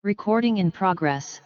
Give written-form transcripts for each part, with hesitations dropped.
Recording in progress.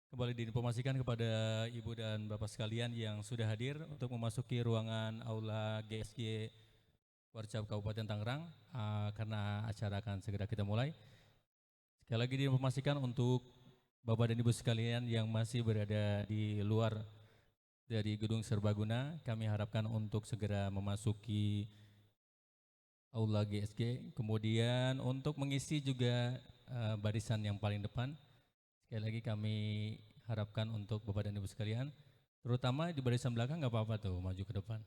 Kembali diinformasikan kepada Ibu dan Bapak sekalian yang sudah hadir untuk memasuki ruangan Aula GSG Warcap Kabupaten Tangerang, karena acara akan segera kita mulai. Sekali lagi diinformasikan untuk Bapak dan Ibu sekalian yang masih berada di luar dari Gedung Serbaguna, kami harapkan untuk segera memasuki Aula GSG. Kemudian untuk mengisi juga barisan yang paling depan, sekali lagi kami harapkan untuk Bapak dan Ibu sekalian, terutama di barisan belakang nggak apa-apa tuh, maju ke depan.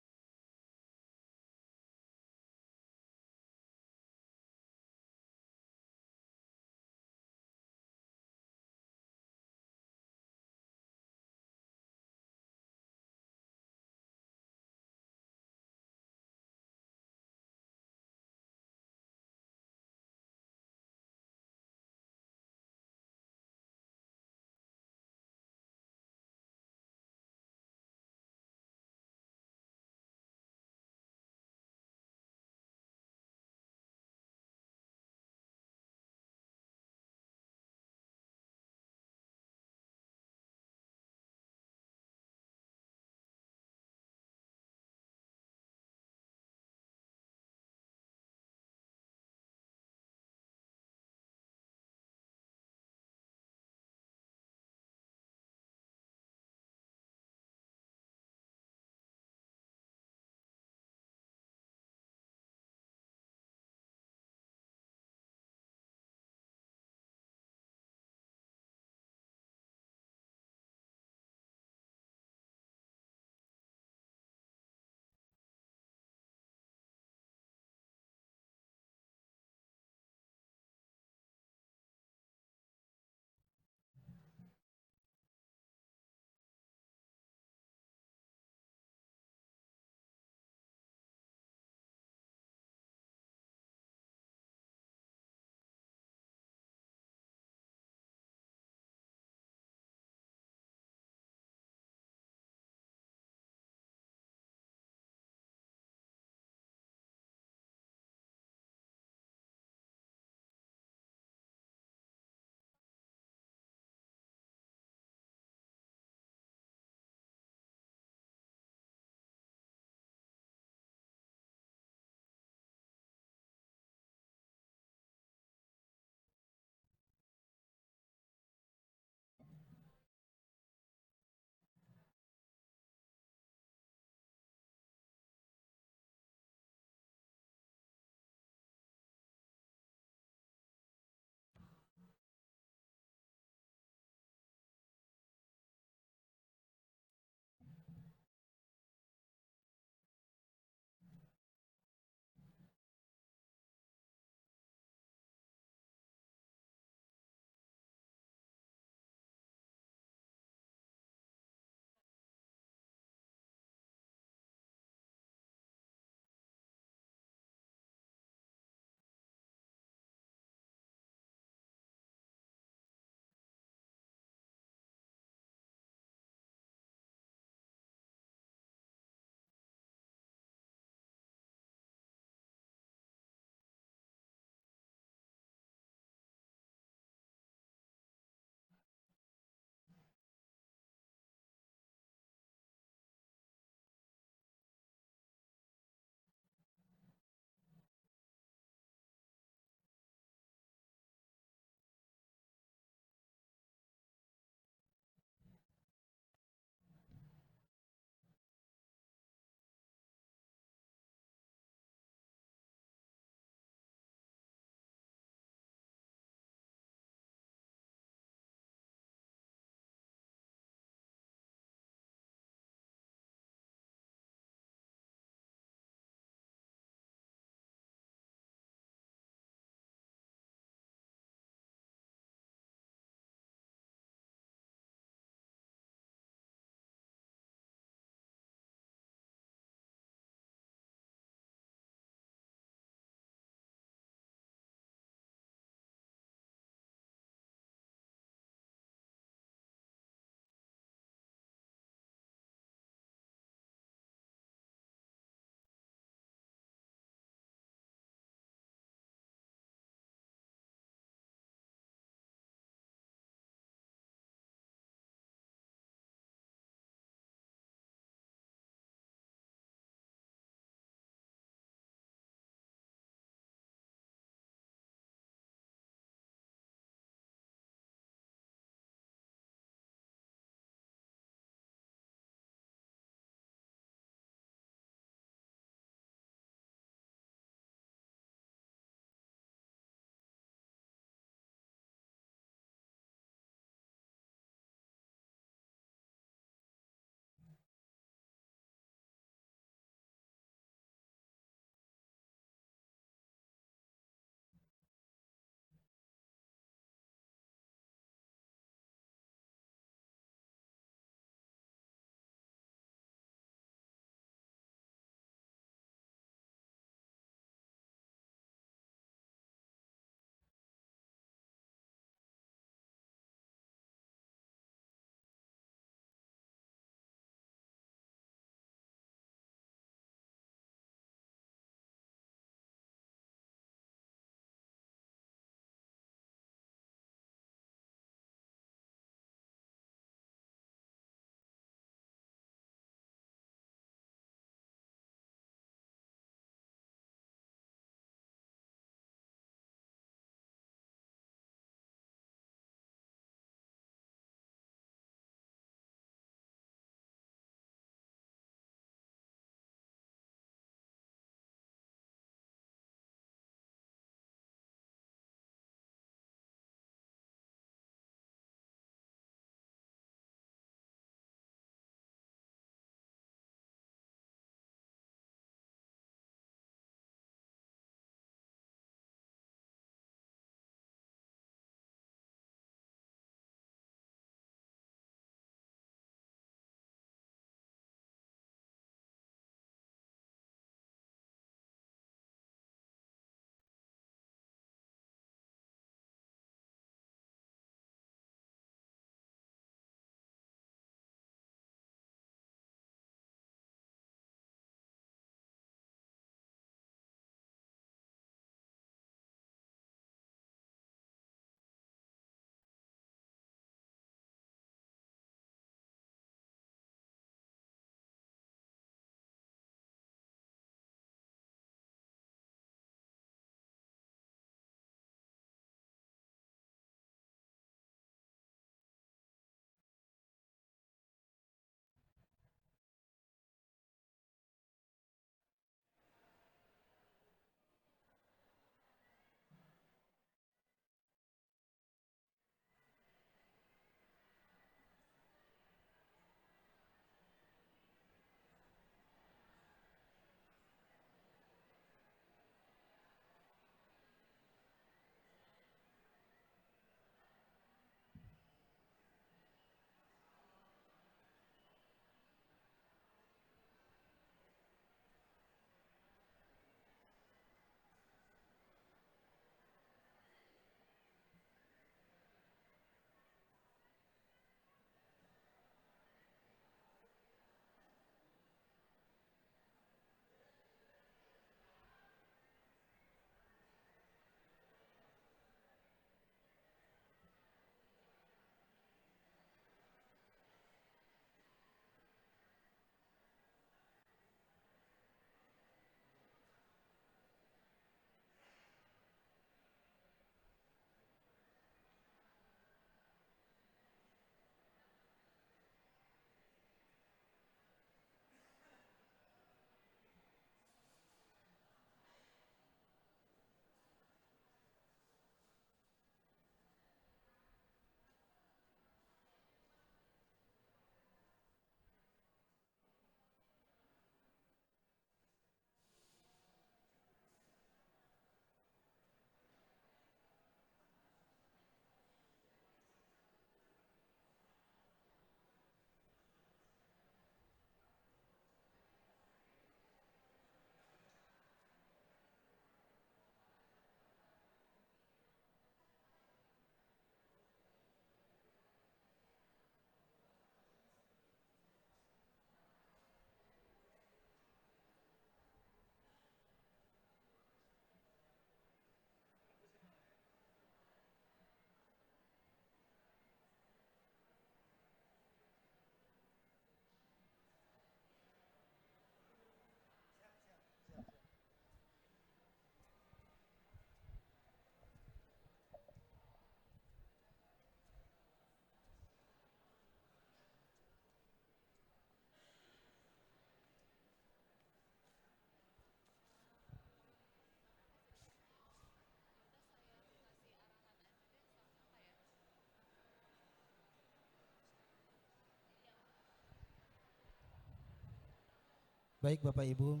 Baik Bapak Ibu,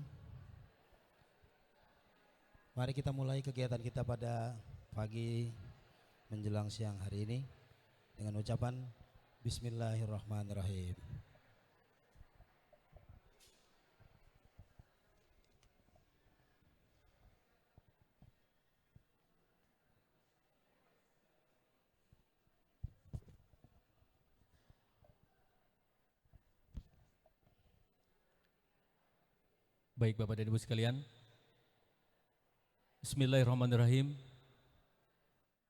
mari kita mulai kegiatan kita pada pagi menjelang siang hari ini dengan ucapan Bismillahirrahmanirrahim. Baik Bapak dan Ibu sekalian, Bismillahirrahmanirrahim.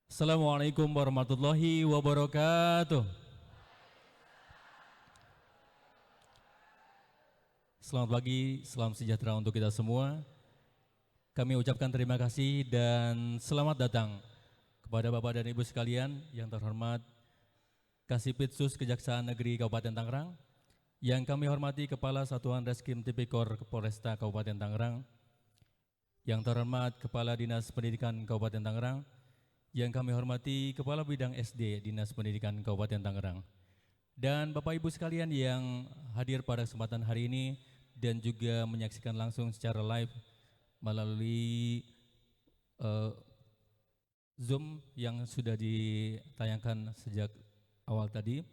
Assalamualaikum warahmatullahi wabarakatuh. Selamat pagi, salam sejahtera untuk kita semua. Kami ucapkan terima kasih dan selamat datang kepada Bapak dan Ibu sekalian yang terhormat Kasipitsus Kejaksaan Negeri Kabupaten Tangerang, yang kami hormati Kepala Satuan Reskrim Tipikor Polresta Kabupaten Tangerang, yang terhormat Kepala Dinas Pendidikan Kabupaten Tangerang, yang kami hormati Kepala Bidang SD Dinas Pendidikan Kabupaten Tangerang, dan Bapak Ibu sekalian yang hadir pada kesempatan hari ini dan juga menyaksikan langsung secara live melalui Zoom yang sudah ditayangkan sejak awal tadi.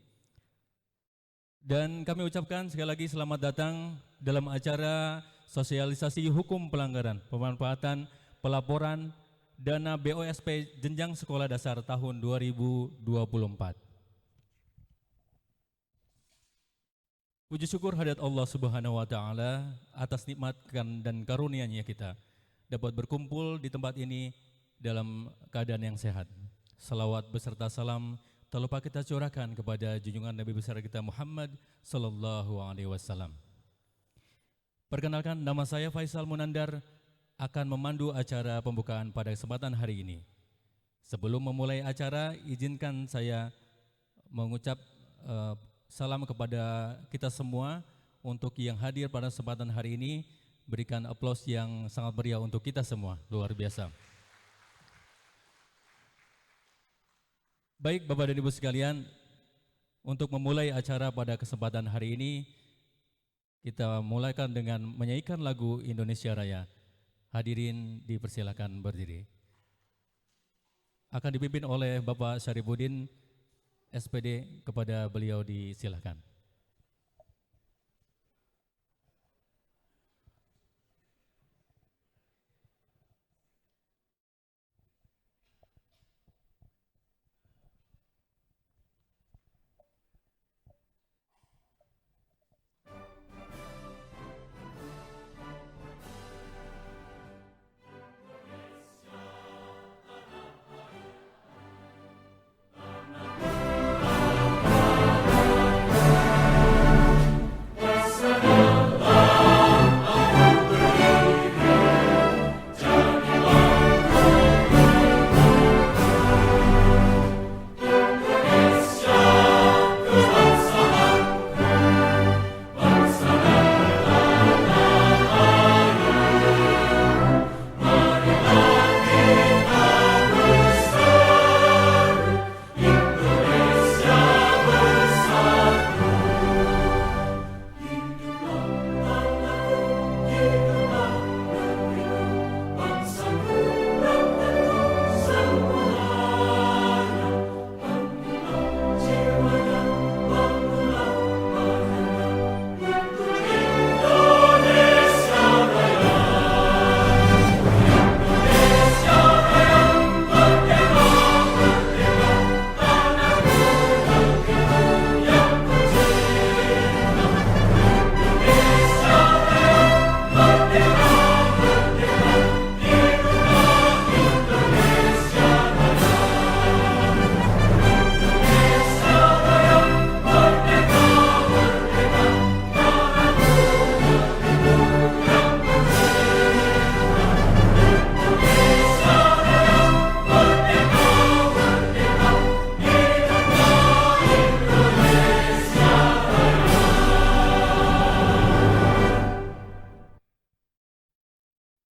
Dan kami ucapkan sekali lagi selamat datang dalam acara sosialisasi hukum pelanggaran pemanfaatan pelaporan dana BOSP Jenjang Sekolah Dasar tahun 2024. Puji syukur hadirat Allah Subhanahu wa Ta'ala atas nikmat dan karunia-Nya kita dapat berkumpul di tempat ini dalam keadaan yang sehat. Salawat beserta salam tak lupa kita curahkan kepada junjungan Nabi besar kita Muhammad sallallahu alaihi wasallam. Perkenalkan, nama saya Faisal Munandar, akan memandu acara pembukaan pada kesempatan hari ini. Sebelum memulai acara, izinkan saya mengucap salam kepada kita semua. Untuk yang hadir pada kesempatan hari ini, berikan aplaus yang sangat meriah untuk kita semua, luar biasa. Baik Bapak dan Ibu sekalian, untuk memulai acara pada kesempatan hari ini, kita mulaikan dengan menyanyikan lagu Indonesia Raya. Hadirin dipersilakan berdiri. Akan dipimpin oleh Bapak Syarifuddin, SPD, kepada beliau disilakan.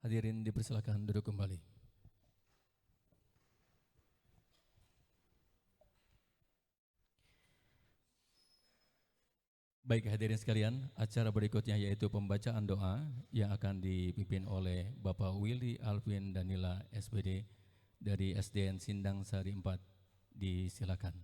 Hadirin dipersilakan duduk kembali. Baik hadirin sekalian, acara berikutnya yaitu pembacaan doa yang akan dipimpin oleh Bapak Willy Alvin Danila SPD dari SDN Sindang Sari 4. Disilakan.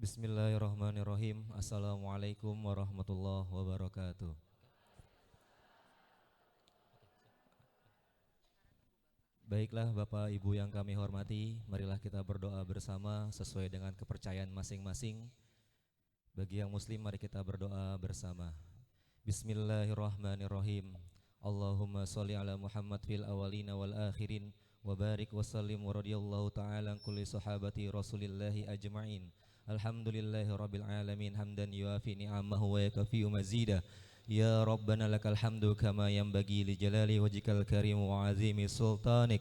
Bismillahirrahmanirrahim. Assalamualaikum warahmatullahi wabarakatuh. Baiklah Bapak Ibu yang kami hormati, marilah kita berdoa bersama sesuai dengan kepercayaan masing-masing. Bagi yang muslim mari kita berdoa bersama. Bismillahirrahmanirrahim. Allahumma sholli ala Muhammad fil awalina wal akhirin wa barik wa sallim wa radiyallahu ta'ala kulli sahabati Rasulillahi ajma'in. Alhamdulillahi rabbil alamin hamdan yuafi ni'amahu wa yakafi mazida. Ya Rabbana lakal hamdu kama yanbaghi li jalali wajhikal karim wa azimi sultanik.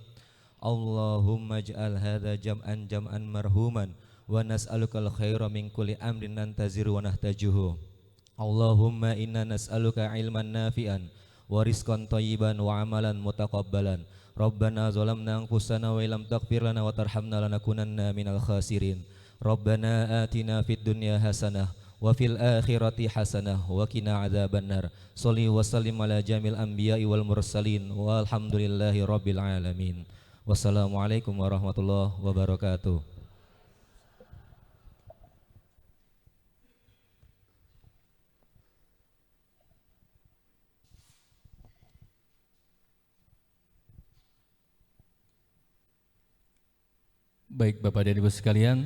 Allahumma ij'al hadha jam'an marhuman wa nas'alukal khaira min kulli amrin nantaziru wa nahtajuhu. Allahumma inna nas'aluka ilman nafi'an wa rizqan thayyiban wa amalan mutaqabbalan. Rabbana zalamna anfusana wa illam taghfir lana wa tarhamna lanakunanna minal khasirin. Rabbana atina fid dunya hasanah wa fil akhirati hasanah wa qina adzabannar. Shalli wa sallim ala jamil anbiya'i wal mursalin walhamdulillahi rabbil alamin. Wassalamualaikum warahmatullahi wabarakatuh. Baik Bapak dan Ibu sekalian,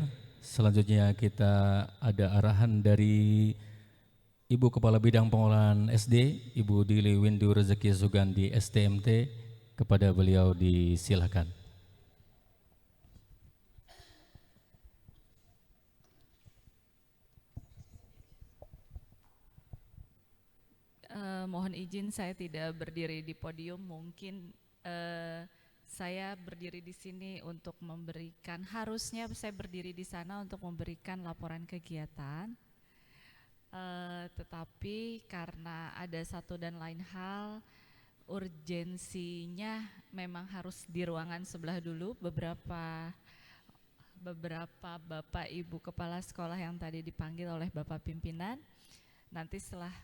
selanjutnya kita ada arahan dari Ibu Kepala Bidang Pengolahan SD, Ibu Dili Windu Rezeki Sugandi STMT, kepada beliau disilakan. Mohon izin saya tidak berdiri di podium, mungkin saya berdiri di sini untuk memberikan, harusnya saya berdiri di sana untuk memberikan laporan kegiatan, tetapi karena ada satu dan lain hal, urgensinya memang harus di ruangan sebelah dulu. Beberapa Bapak Ibu Kepala Sekolah yang tadi dipanggil oleh Bapak Pimpinan, nanti setelah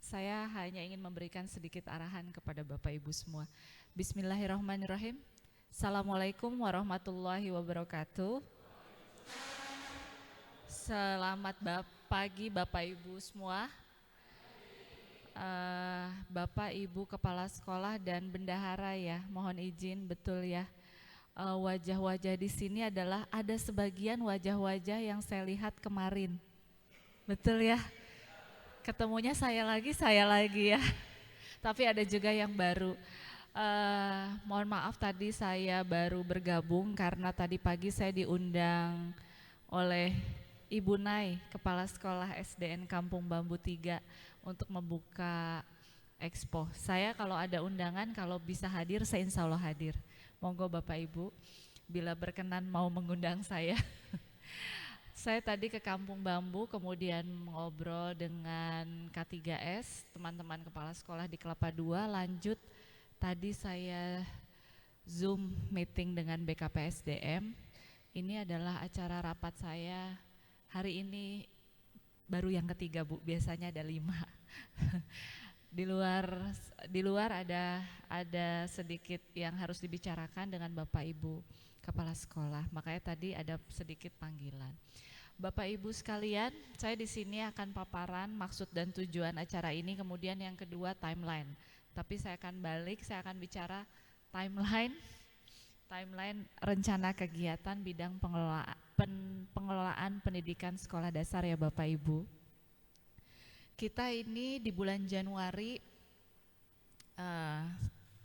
saya hanya ingin memberikan sedikit arahan kepada Bapak Ibu semua. Bismillahirrahmanirrahim. Assalamualaikum warahmatullahi wabarakatuh. Selamat pagi Bapak Ibu semua. Bapak Ibu Kepala Sekolah dan Bendahara ya, mohon izin betul ya. Wajah-wajah di sini adalah ada sebagian wajah-wajah yang saya lihat kemarin. Betul ya? Ketemunya saya lagi ya. Tapi ada juga yang baru. Mohon maaf tadi saya baru bergabung karena tadi pagi saya diundang oleh Ibu Nai, Kepala Sekolah SDN Kampung Bambu 3 untuk membuka expo. Saya kalau ada undangan, kalau bisa hadir, saya insya Allah hadir. Monggo Bapak Ibu, bila berkenan mau mengundang saya. Saya tadi ke Kampung Bambu, kemudian ngobrol dengan K3S, teman-teman kepala sekolah di Kelapa II, lanjut tadi saya Zoom meeting dengan BKPSDM. Ini adalah acara rapat saya hari ini baru yang ketiga Bu, biasanya ada 5. Di luar ada sedikit yang harus dibicarakan dengan Bapak Ibu Kepala Sekolah, makanya tadi ada sedikit panggilan. Bapak Ibu sekalian, saya di sini akan paparan maksud dan tujuan acara ini, kemudian yang kedua timeline. Tapi saya akan bicara timeline rencana kegiatan bidang pengelolaan pendidikan sekolah dasar ya Bapak Ibu. Kita ini di bulan Januari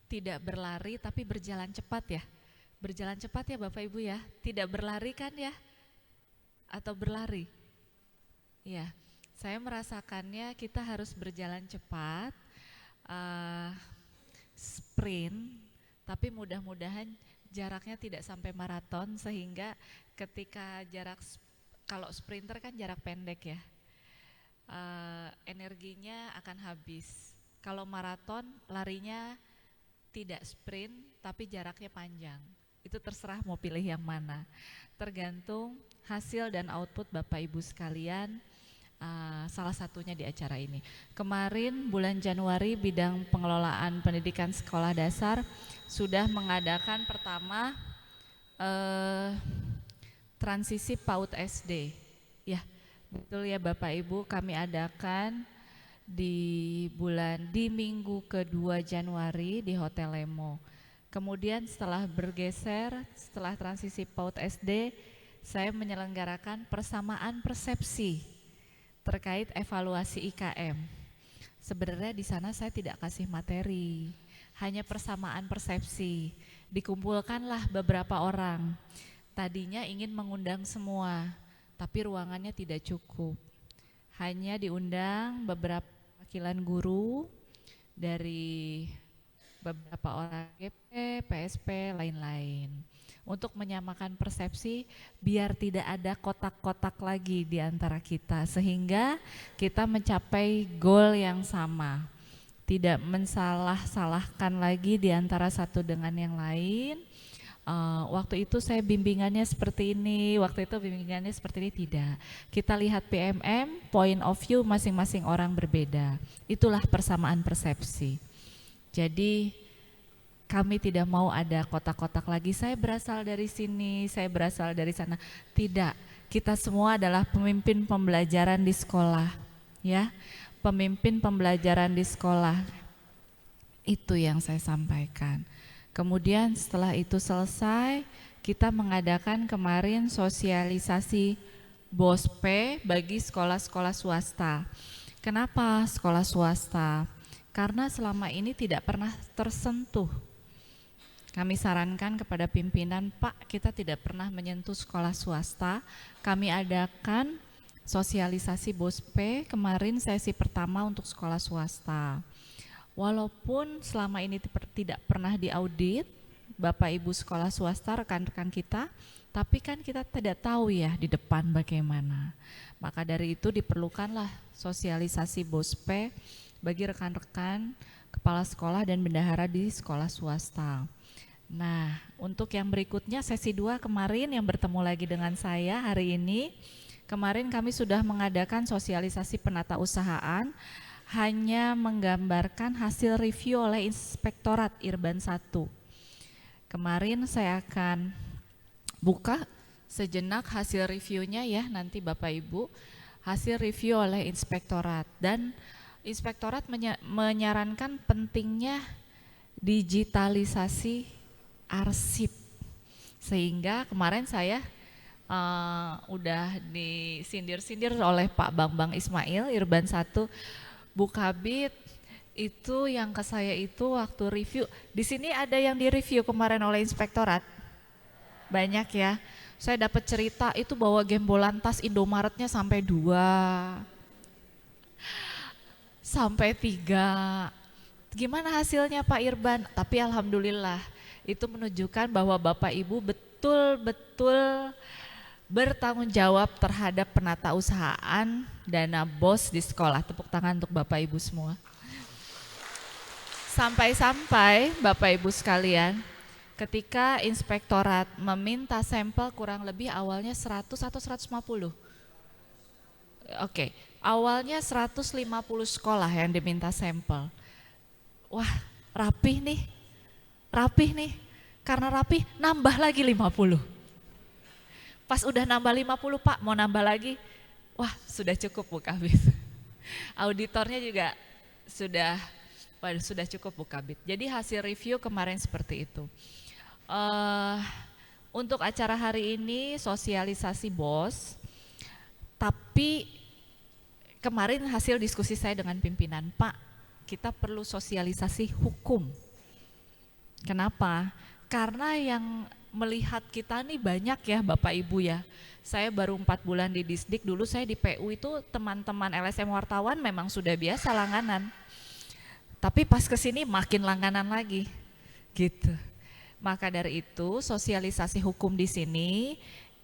tidak berlari tapi berjalan cepat ya. Berjalan cepat ya Bapak Ibu ya, tidak berlari kan ya? Atau berlari? Ya, saya merasakannya kita harus berjalan cepat, sprint, tapi mudah-mudahan jaraknya tidak sampai maraton, sehingga ketika kalau sprinter kan jarak pendek ya, energinya akan habis. Kalau maraton larinya tidak sprint tapi jaraknya panjang. Itu terserah mau pilih yang mana. Tergantung hasil dan output Bapak Ibu sekalian, salah satunya di acara ini. Kemarin bulan Januari bidang pengelolaan pendidikan sekolah dasar sudah mengadakan pertama transisi PAUD SD. Ya, betul ya Bapak Ibu, kami adakan di minggu kedua Januari di Hotel Lemo. Kemudian setelah transisi PAUD SD, saya menyelenggarakan persamaan persepsi terkait evaluasi IKM. Sebenarnya di sana saya tidak kasih materi, hanya persamaan persepsi. Dikumpulkanlah beberapa orang. Tadinya ingin mengundang semua, tapi ruangannya tidak cukup. Hanya diundang beberapa wakilan guru dari beberapa orang GP, PSP, lain-lain. Untuk menyamakan persepsi biar tidak ada kotak-kotak lagi di antara kita, sehingga kita mencapai goal yang sama. Tidak mensalah-salahkan lagi di antara satu dengan yang lain. Waktu itu saya bimbingannya seperti ini, waktu itu bimbingannya seperti ini, tidak. Kita lihat PMM, point of view masing-masing orang berbeda. Itulah persamaan persepsi. Jadi kami tidak mau ada kotak-kotak lagi, saya berasal dari sini, saya berasal dari sana. Tidak, kita semua adalah pemimpin pembelajaran di sekolah, ya. Pemimpin pembelajaran di sekolah. Itu yang saya sampaikan. Kemudian setelah itu selesai, kita mengadakan kemarin sosialisasi BOSPE bagi sekolah-sekolah swasta. Kenapa sekolah swasta? Karena selama ini tidak pernah tersentuh. Kami sarankan kepada pimpinan, Pak, kita tidak pernah menyentuh sekolah swasta. Kami adakan sosialisasi BOSPE kemarin sesi pertama untuk sekolah swasta. Walaupun selama ini tidak pernah diaudit, Bapak Ibu sekolah swasta, rekan-rekan kita, tapi kan kita tidak tahu ya di depan bagaimana. Maka dari itu diperlukanlah sosialisasi BOSPE bagi rekan-rekan kepala sekolah dan bendahara di sekolah swasta. Nah, untuk yang berikutnya sesi 2 kemarin yang bertemu lagi dengan saya hari ini, kemarin kami sudah mengadakan sosialisasi penata usahaan, hanya menggambarkan hasil review oleh Inspektorat Irban 1. Kemarin saya akan buka sejenak hasil reviewnya ya, nanti Bapak Ibu, hasil review oleh Inspektorat. Dan Inspektorat menyarankan pentingnya digitalisasi arsip. Sehingga kemarin saya udah disindir-sindir oleh Pak Bambang Ismail, Irban 1, Bu Kabit, itu yang ke saya itu waktu review. Di sini ada yang direview kemarin oleh Inspektorat? Banyak ya. Saya dapat cerita itu bawa gembolan tas Indomaretnya sampai 2, sampai 3. Gimana hasilnya Pak Irban? Tapi alhamdulillah itu menunjukkan bahwa Bapak Ibu betul-betul bertanggung jawab terhadap penata usahaan dana BOS di sekolah. Tepuk tangan untuk Bapak Ibu semua. Sampai-sampai Bapak Ibu sekalian, ketika Inspektorat meminta sampel kurang lebih awalnya 100 atau 150? Oke, awalnya 150 sekolah yang diminta sampel. Wah, rapih nih. Karena rapih nambah lagi 50. Pas udah nambah 50, Pak, mau nambah lagi. Wah, sudah cukup Bu Kabit. Auditornya juga sudah cukup Bu Kabit. Jadi hasil review kemarin seperti itu. Untuk acara hari ini sosialisasi BOS, tapi kemarin hasil diskusi saya dengan pimpinan, Pak, kita perlu sosialisasi hukum. Kenapa? Karena yang melihat kita nih banyak ya Bapak Ibu ya. Saya baru 4 bulan di Disdik, dulu saya di PU itu teman-teman LSM wartawan memang sudah biasa langganan. Tapi pas kesini makin langganan lagi gitu. Maka dari itu, sosialisasi hukum di sini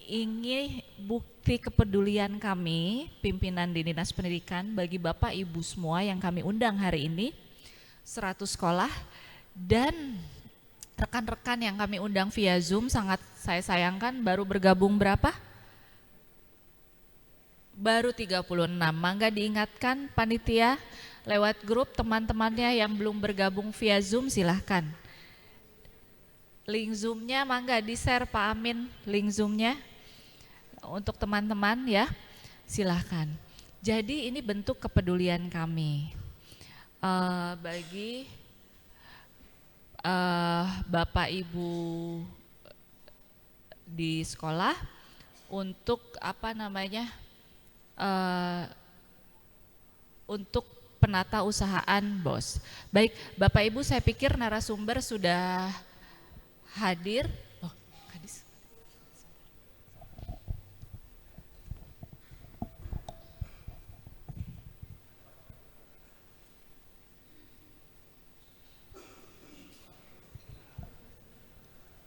ingin bukti kepedulian kami, pimpinan di Dinas Pendidikan, bagi Bapak Ibu semua yang kami undang hari ini, 100 sekolah, dan rekan-rekan yang kami undang via Zoom, sangat saya sayangkan baru bergabung berapa? Baru 36. Mangga diingatkan panitia lewat grup teman-temannya yang belum bergabung via Zoom, silahkan. Link Zoom-nya mangga di-share Pak Amin, link Zoom-nya untuk teman-teman ya, silahkan. Jadi ini bentuk kepedulian kami bagi Bapak Ibu di sekolah untuk untuk penata usahaan BOS. Baik, Bapak Ibu, saya pikir narasumber sudah hadir. Oh, Kadis.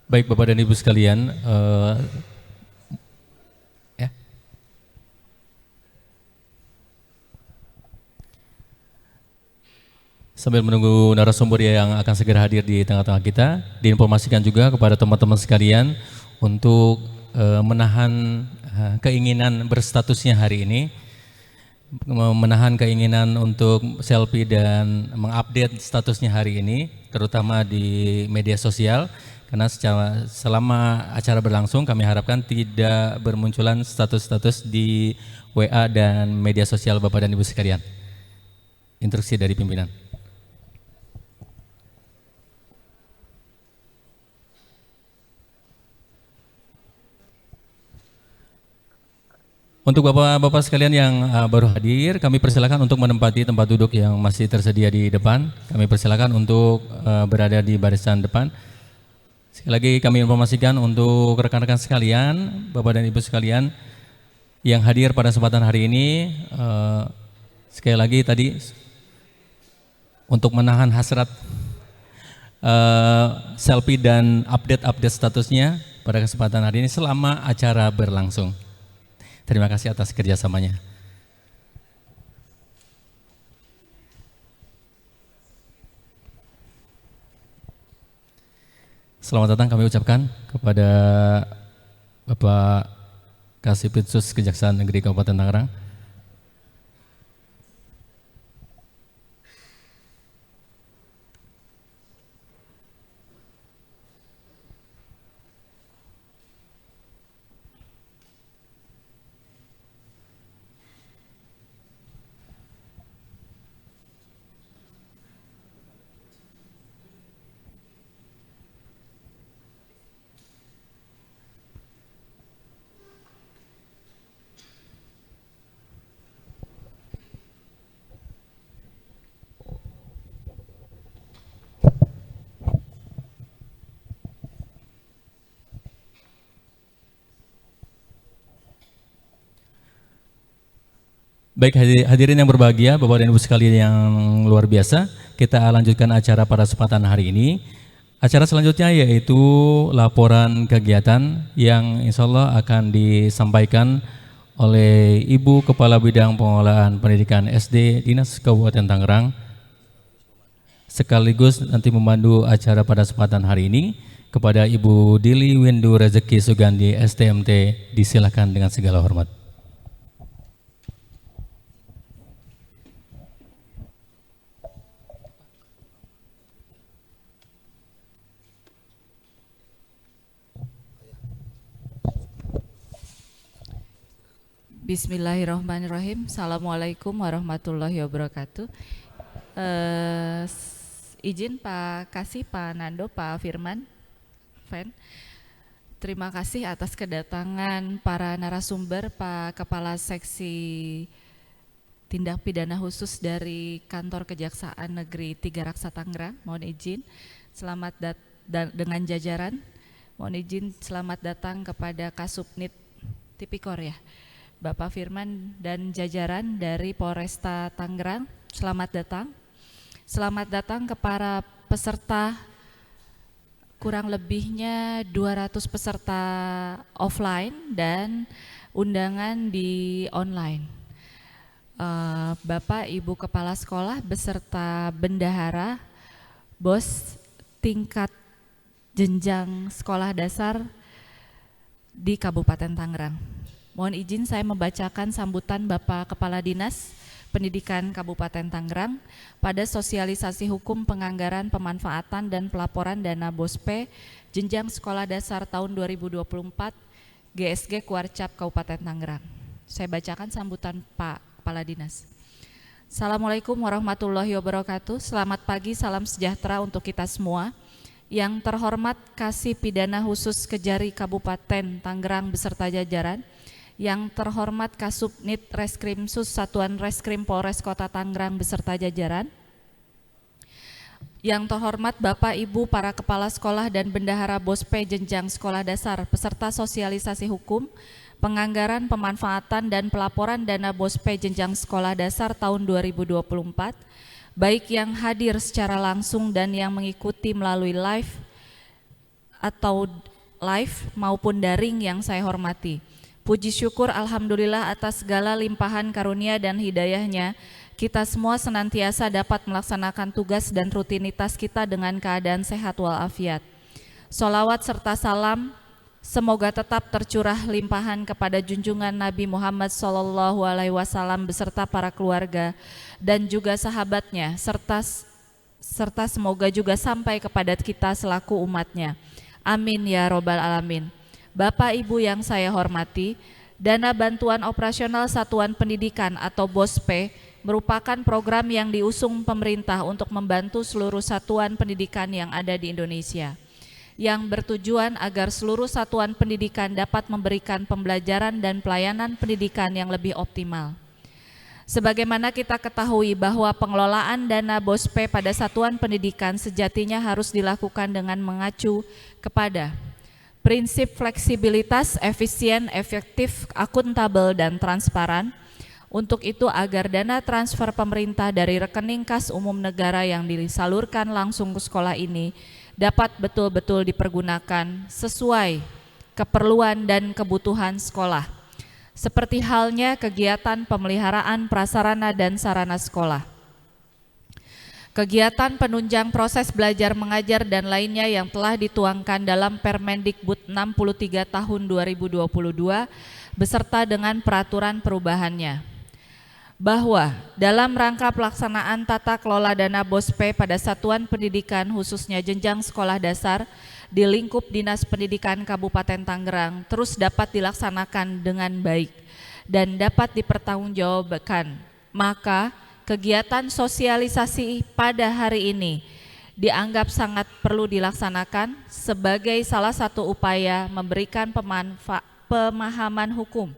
Baik Bapak dan Ibu sekalian, ya. Sambil menunggu narasumber yang akan segera hadir di tengah-tengah kita, diinformasikan juga kepada teman-teman sekalian untuk menahan keinginan berstatusnya hari ini, menahan keinginan untuk selfie dan mengupdate statusnya hari ini, terutama di media sosial. Karena selama acara berlangsung kami harapkan tidak bermunculan status-status di WA dan media sosial Bapak dan Ibu sekalian. Instruksi dari pimpinan. Untuk Bapak-Bapak sekalian yang baru hadir, kami persilakan untuk menempati tempat duduk yang masih tersedia di depan. Kami persilakan untuk berada di barisan depan. Sekali lagi kami informasikan untuk rekan-rekan sekalian, Bapak dan Ibu sekalian yang hadir pada kesempatan hari ini, sekali lagi tadi untuk menahan hasrat selfie dan update statusnya pada kesempatan hari ini selama acara berlangsung. Terima kasih atas kerjasamanya. Selamat datang kami ucapkan kepada Bapak Kasipitsus Kejaksaan Negeri Kabupaten Tangerang. Baik hadirin yang berbahagia, Bapak dan Ibu sekalian yang luar biasa, kita lanjutkan acara pada kesempatan hari ini. Acara selanjutnya yaitu laporan kegiatan yang insya Allah akan disampaikan oleh Ibu Kepala Bidang Pengelolaan Pendidikan SD Dinas Kabupaten Tangerang, sekaligus nanti memandu acara pada kesempatan hari ini kepada Ibu Dili Windu Rezeki Sugandi STMT, disilakan dengan segala hormat. Bismillahirrahmanirrahim. Assalamualaikum warahmatullahi wabarakatuh. Izin Pak Kasih, Pak Nando, Pak Firman, terima kasih atas kedatangan para narasumber, Pak Kepala Seksi Tindak Pidana Khusus dari Kantor Kejaksaan Negeri 3 Raksa Tangerang. Mohon izin, selamat dengan jajaran. Mohon izin selamat datang kepada Kasubnit Tipikor ya. Bapak Firman dan jajaran dari Polresta Tangerang, selamat datang. Selamat datang kepada peserta kurang lebihnya 200 peserta offline dan undangan di online. Bapak, Ibu Kepala Sekolah beserta bendahara, BOS tingkat jenjang sekolah dasar di Kabupaten Tangerang. Mohon izin saya membacakan sambutan Bapak Kepala Dinas Pendidikan Kabupaten Tangerang pada sosialisasi hukum penganggaran pemanfaatan dan pelaporan dana BOSPE jenjang sekolah dasar tahun 2024 GSG Kuarcap Kabupaten Tangerang. Saya bacakan sambutan Pak Kepala Dinas. Assalamualaikum warahmatullahi wabarakatuh. Selamat pagi, salam sejahtera untuk kita semua. Yang terhormat Kasih Pidana Khusus Kejari Kabupaten Tangerang beserta jajaran, yang terhormat Kasubnit Reskrimsus Satuan Reskrim Polres Kota Tangerang beserta jajaran, yang terhormat Bapak Ibu para kepala sekolah dan bendahara BOSPE jenjang sekolah dasar peserta sosialisasi hukum, penganggaran pemanfaatan dan pelaporan dana BOSPE jenjang sekolah dasar tahun 2024, baik yang hadir secara langsung dan yang mengikuti melalui live maupun daring yang saya hormati. Puji syukur Alhamdulillah atas segala limpahan karunia dan hidayahnya, kita semua senantiasa dapat melaksanakan tugas dan rutinitas kita dengan keadaan sehat walafiat. Sholawat serta salam semoga tetap tercurah limpahan kepada junjungan Nabi Muhammad SAW beserta para keluarga dan juga sahabatnya, serta semoga juga sampai kepada kita selaku umatnya. Amin ya robbal alamin. Bapak Ibu yang saya hormati, dana bantuan operasional satuan pendidikan atau BOSPE merupakan program yang diusung pemerintah untuk membantu seluruh satuan pendidikan yang ada di Indonesia, yang bertujuan agar seluruh satuan pendidikan dapat memberikan pembelajaran dan pelayanan pendidikan yang lebih optimal. Sebagaimana kita ketahui bahwa pengelolaan dana BOSPE pada satuan pendidikan sejatinya harus dilakukan dengan mengacu kepada prinsip fleksibilitas, efisien, efektif, akuntabel, dan transparan. Untuk itu agar dana transfer pemerintah dari rekening kas umum negara yang disalurkan langsung ke sekolah ini dapat betul-betul dipergunakan sesuai keperluan dan kebutuhan sekolah. Seperti halnya kegiatan pemeliharaan prasarana dan sarana sekolah, kegiatan penunjang proses belajar mengajar dan lainnya yang telah dituangkan dalam Permendikbud 63 tahun 2022 beserta dengan peraturan perubahannya. Bahwa dalam rangka pelaksanaan tata kelola dana BOSPE pada satuan pendidikan khususnya jenjang sekolah dasar di lingkup Dinas Pendidikan Kabupaten Tangerang terus dapat dilaksanakan dengan baik dan dapat dipertanggungjawabkan, maka kegiatan sosialisasi pada hari ini dianggap sangat perlu dilaksanakan sebagai salah satu upaya memberikan pemahaman hukum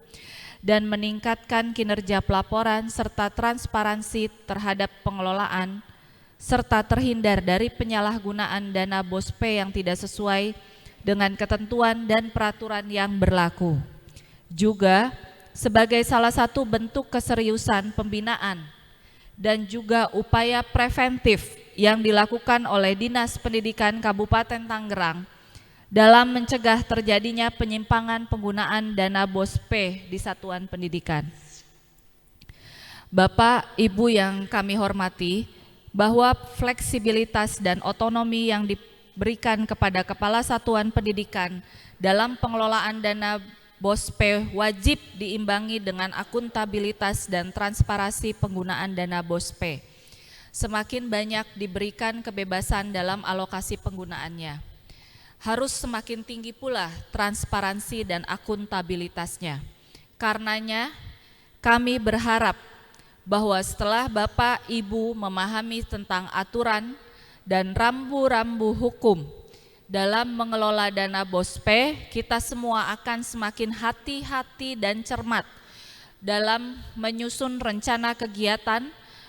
dan meningkatkan kinerja pelaporan serta transparansi terhadap pengelolaan serta terhindar dari penyalahgunaan dana BOSPE yang tidak sesuai dengan ketentuan dan peraturan yang berlaku. Juga sebagai salah satu bentuk keseriusan pembinaan dan juga upaya preventif yang dilakukan oleh Dinas Pendidikan Kabupaten Tangerang dalam mencegah terjadinya penyimpangan penggunaan dana BOSPE di satuan pendidikan. Bapak, Ibu yang kami hormati, bahwa fleksibilitas dan otonomi yang diberikan kepada kepala satuan pendidikan dalam pengelolaan dana BOSPE wajib diimbangi dengan akuntabilitas dan transparansi penggunaan dana BOSPE. Semakin banyak diberikan kebebasan dalam alokasi penggunaannya, harus semakin tinggi pula transparansi dan akuntabilitasnya. Karenanya kami berharap bahwa setelah Bapak Ibu memahami tentang aturan dan rambu-rambu hukum dalam mengelola dana BOSPE, kita semua akan semakin hati-hati dan cermat dalam menyusun rencana kegiatan,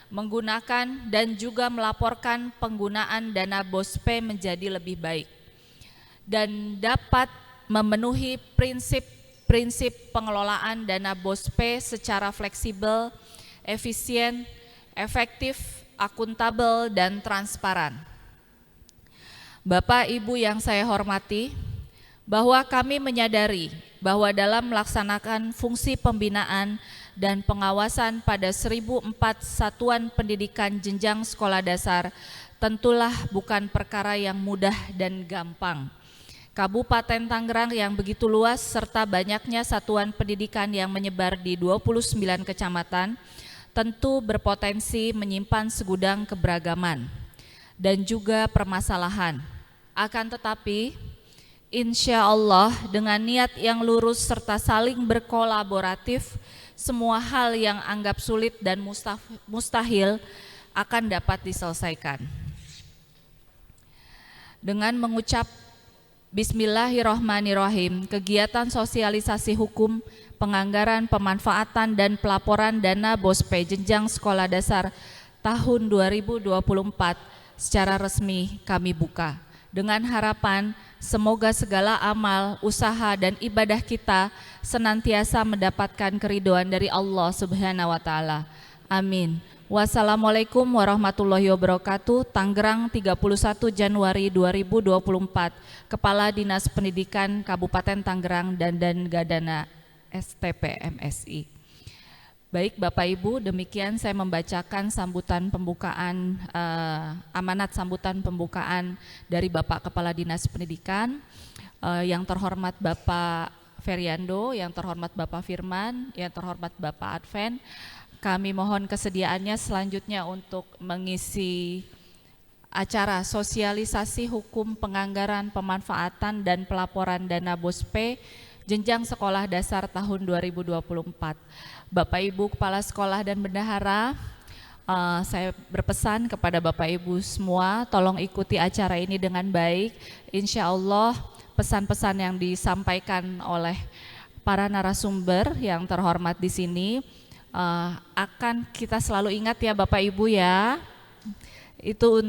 menggunakan dan juga melaporkan penggunaan dana BOSPE menjadi lebih baik dan dapat memenuhi prinsip pengelolaan dana BOSPE secara fleksibel, efisien, efektif, akuntabel, dan transparan. Bapak Ibu yang saya hormati, bahwa kami menyadari bahwa dalam melaksanakan fungsi pembinaan dan pengawasan pada 1004 satuan pendidikan jenjang sekolah dasar tentulah bukan perkara yang mudah dan gampang. Kabupaten Tangerang yang begitu luas serta banyaknya satuan pendidikan yang menyebar di 29 kecamatan tentu berpotensi menyimpan segudang keberagaman dan juga permasalahan. Akan tetapi, insya Allah dengan niat yang lurus serta saling berkolaboratif, semua hal yang anggap sulit dan mustahil akan dapat diselesaikan. Dengan mengucap Bismillahirrahmanirrahim, kegiatan sosialisasi hukum, penganggaran, pemanfaatan, dan pelaporan dana BOSPE jenjang sekolah dasar tahun 2024 secara resmi kami buka. Dengan harapan semoga segala amal, usaha, dan ibadah kita senantiasa mendapatkan keridhaan dari Allah Subhanahu wa Ta'ala. Amin. Wassalamualaikum warahmatullahi wabarakatuh. Tangerang, 31 Januari 2024. Kepala Dinas Pendidikan Kabupaten Tangerang dan Gadana STP MSI. Baik Bapak Ibu, demikian saya membacakan sambutan pembukaan, amanat sambutan pembukaan dari Bapak Kepala Dinas Pendidikan. Yang terhormat Bapak Feriando, yang terhormat Bapak Firman, yang terhormat Bapak Adven, kami mohon kesediaannya selanjutnya untuk mengisi acara sosialisasi hukum penganggaran, pemanfaatan, dan pelaporan dana BOSPE jenjang sekolah dasar tahun 2024. Bapak Ibu Kepala Sekolah dan Bendahara, saya berpesan kepada Bapak Ibu semua, tolong ikuti acara ini dengan baik. Insya Allah pesan-pesan yang disampaikan oleh para narasumber yang terhormat di sini akan kita selalu ingat ya Bapak Ibu ya. Itu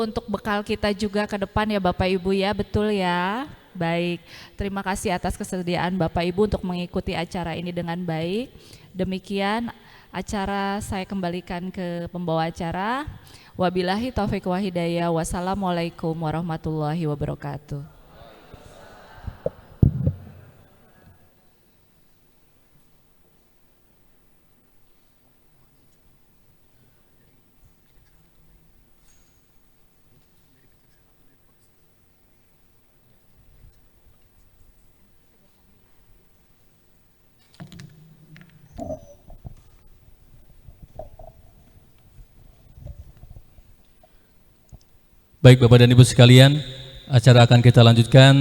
untuk bekal kita juga ke depan ya Bapak Ibu ya, betul ya. Baik, terima kasih atas kesediaan Bapak Ibu untuk mengikuti acara ini dengan baik. Demikian acara saya kembalikan ke pembawa acara. Wabillahi taufiq wa hidayah. Wassalamualaikum warahmatullahi wabarakatuh. Baik Bapak dan Ibu sekalian, acara akan kita lanjutkan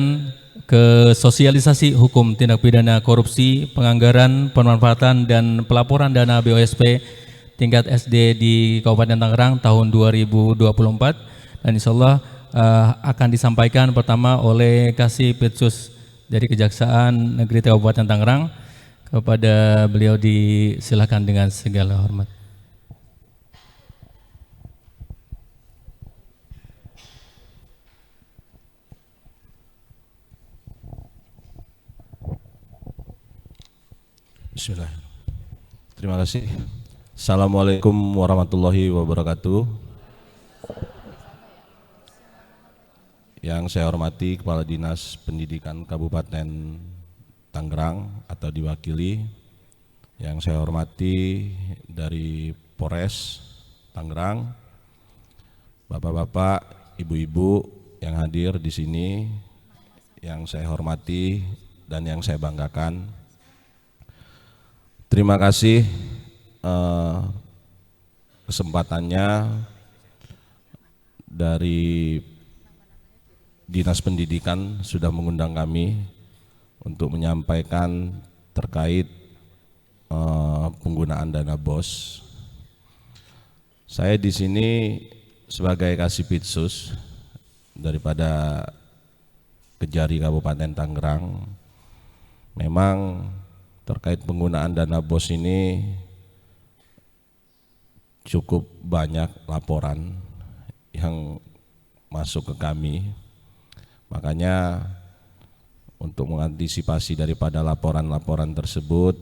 ke sosialisasi hukum tindak pidana korupsi, penganggaran, pemanfaatan, dan pelaporan dana BOSP tingkat SD di Kabupaten Tangerang tahun 2024. Dan insya Allah akan disampaikan pertama oleh Kasipitsus dari Kejaksaan Negeri Kabupaten Tangerang. Kepada beliau disilakan dengan segala hormat. Bismillah. Terima kasih. Assalamualaikum warahmatullahi wabarakatuh. Yang saya hormati Kepala Dinas Pendidikan Kabupaten Tangerang atau diwakili. Yang saya hormati dari Polres Tangerang, Bapak-bapak, Ibu-ibu yang hadir di sini, yang saya hormati dan yang saya banggakan. Terima kasih kesempatannya dari Dinas Pendidikan sudah mengundang kami untuk menyampaikan terkait penggunaan dana BOS. Saya di sini sebagai Kasipitsus daripada Kejari Kabupaten Tangerang. Memang terkait penggunaan dana BOS ini cukup banyak laporan yang masuk ke kami. Makanya untuk mengantisipasi daripada laporan-laporan tersebut,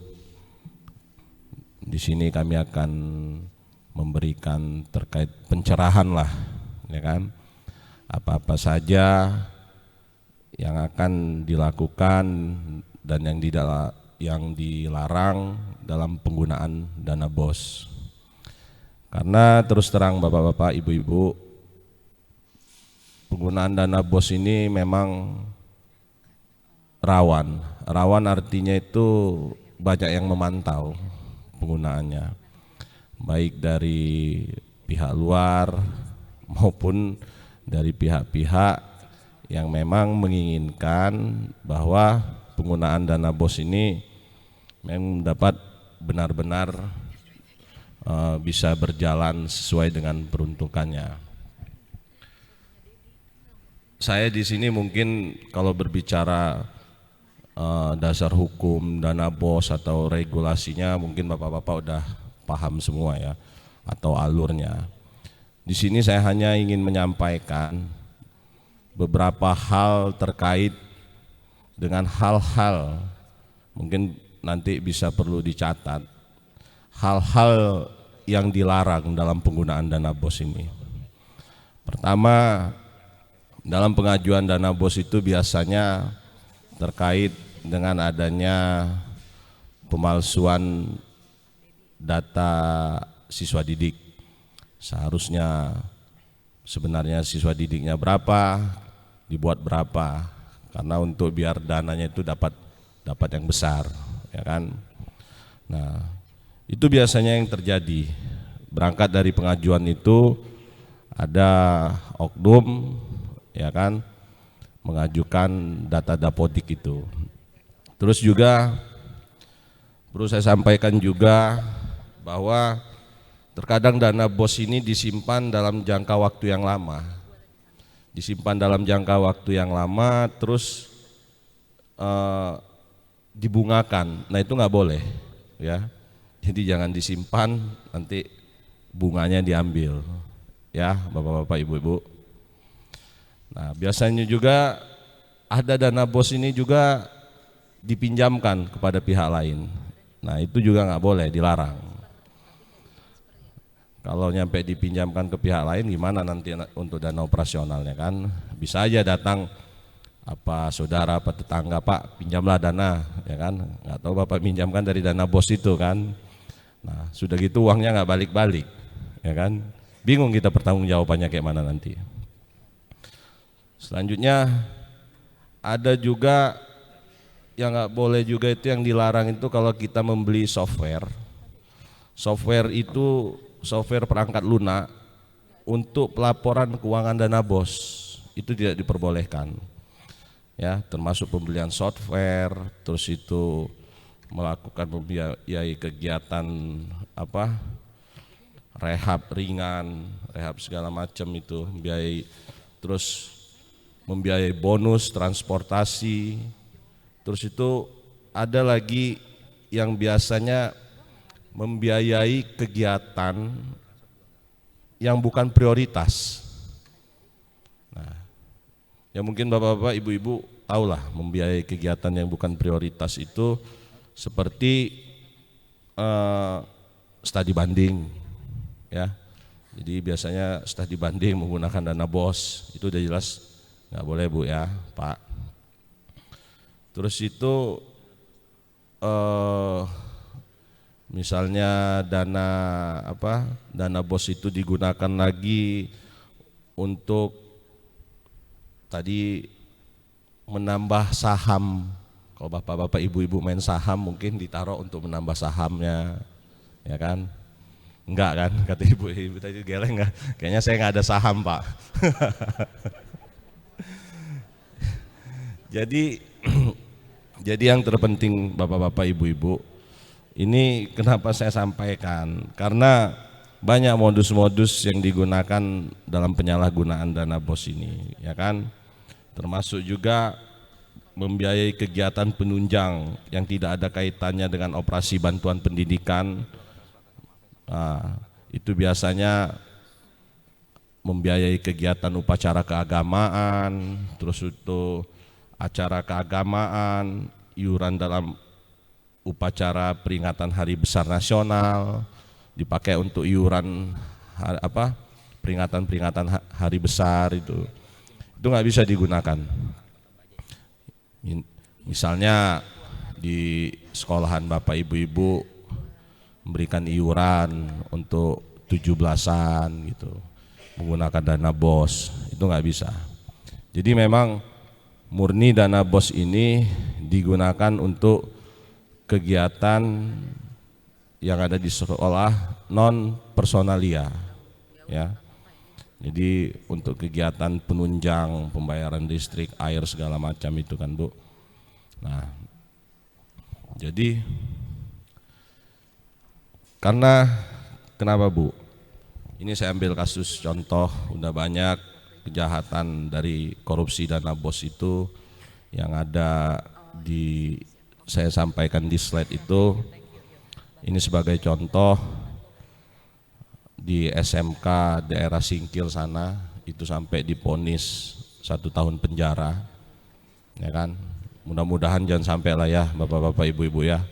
di sini kami akan memberikan terkait pencerahan lah, ya kan, apa-apa saja yang akan dilakukan dan yang dilarang dalam penggunaan dana BOS. Karena terus terang Bapak-bapak, Ibu-ibu, penggunaan dana BOS ini memang rawan. Rawan artinya itu banyak yang memantau penggunaannya, baik dari pihak luar maupun dari pihak-pihak yang memang menginginkan bahwa penggunaan dana BOS ini memang dapat benar-benar bisa berjalan sesuai dengan peruntukannya. Saya di sini mungkin kalau berbicara dasar hukum dana BOS atau regulasinya mungkin Bapak-bapak udah paham semua ya, atau alurnya. Di sini saya hanya ingin menyampaikan beberapa hal terkait dengan hal-hal mungkin nanti bisa perlu dicatat, hal-hal yang dilarang dalam penggunaan dana BOS ini. Pertama, dalam pengajuan dana BOS itu biasanya terkait dengan adanya pemalsuan data siswa didik. Seharusnya sebenarnya siswa didiknya berapa, dibuat berapa, karena untuk biar dananya itu dapat yang besar, ya kan. Nah, itu biasanya yang terjadi. Berangkat dari pengajuan itu ada oknum, ya kan, mengajukan data dapodik itu. Terus juga perlu saya sampaikan juga bahwa terkadang dana BOS ini disimpan dalam jangka waktu yang lama. Disimpan dalam jangka waktu yang lama terus dibungakan. Nah, itu nggak boleh, ya. Jadi jangan disimpan nanti bunganya diambil, ya Bapak-bapak, Ibu-ibu. Nah, biasanya juga ada dana BOS ini juga dipinjamkan kepada pihak lain. Nah, itu juga nggak boleh, dilarang. Kalau nyampe dipinjamkan ke pihak lain gimana nanti untuk dana operasionalnya kan? Bisa aja datang apa saudara apa tetangga, Pak pinjamlah dana, ya kan? Nggak tahu Bapak pinjamkan dari dana BOS itu kan? Nah, sudah gitu uangnya nggak balik-balik, ya kan? Bingung kita pertanggung jawabannya kayak mana nanti. Selanjutnya ada juga yang nggak boleh juga itu yang dilarang itu kalau kita membeli software. Software itu software perangkat lunak untuk pelaporan keuangan dana BOS itu tidak diperbolehkan. Ya, termasuk pembelian software, terus itu melakukan membiayai kegiatan apa? Rehab ringan, rehab segala macam itu, membiayai, terus membiayai bonus transportasi. Terus itu ada lagi yang biasanya membiayai kegiatan yang bukan prioritas. Nah, ya mungkin Bapak-bapak, Ibu-ibu tahulah membiayai kegiatan yang bukan prioritas itu seperti studi banding, ya. Jadi biasanya studi banding menggunakan dana BOS itu udah jelas nggak boleh Bu ya Pak. Terus itu misalnya dana BOS itu digunakan lagi untuk tadi menambah saham. Kalau bapak-bapak ibu-ibu main saham mungkin ditaruh untuk menambah sahamnya, ya kan? Enggak kan, kata ibu-ibu tadi geleng enggak? Kayaknya saya nggak ada saham Pak. Jadi yang terpenting bapak-bapak ibu-ibu, ini kenapa saya sampaikan? Karena banyak modus-modus yang digunakan dalam penyalahgunaan dana BOS ini, ya kan? Termasuk juga membiayai kegiatan penunjang yang tidak ada kaitannya dengan operasi bantuan pendidikan. Nah, itu biasanya membiayai kegiatan upacara keagamaan, terus itu acara keagamaan, iuran dalam upacara peringatan Hari Besar Nasional, dipakai untuk iuran peringatan-peringatan hari besar itu. itu nggak bisa digunakan. Misalnya di sekolahan Bapak Ibu-ibu memberikan iuran untuk 17-an gitu, menggunakan dana BOS, itu nggak bisa. Jadi memang murni dana BOS ini digunakan untuk kegiatan yang ada di sekolah non personalia, ya. Jadi untuk kegiatan penunjang, pembayaran listrik, air segala macam itu kan Bu. Nah, jadi karena kenapa Bu? Ini saya ambil kasus contoh, udah banyak kejahatan dari korupsi dana BOS itu yang ada di saya sampaikan di slide itu. Ini sebagai contoh di SMK daerah Singkil sana itu sampai divonis 1 tahun penjara, ya kan. Mudah-mudahan jangan sampai lah ya Bapak-bapak Ibu-ibu ya.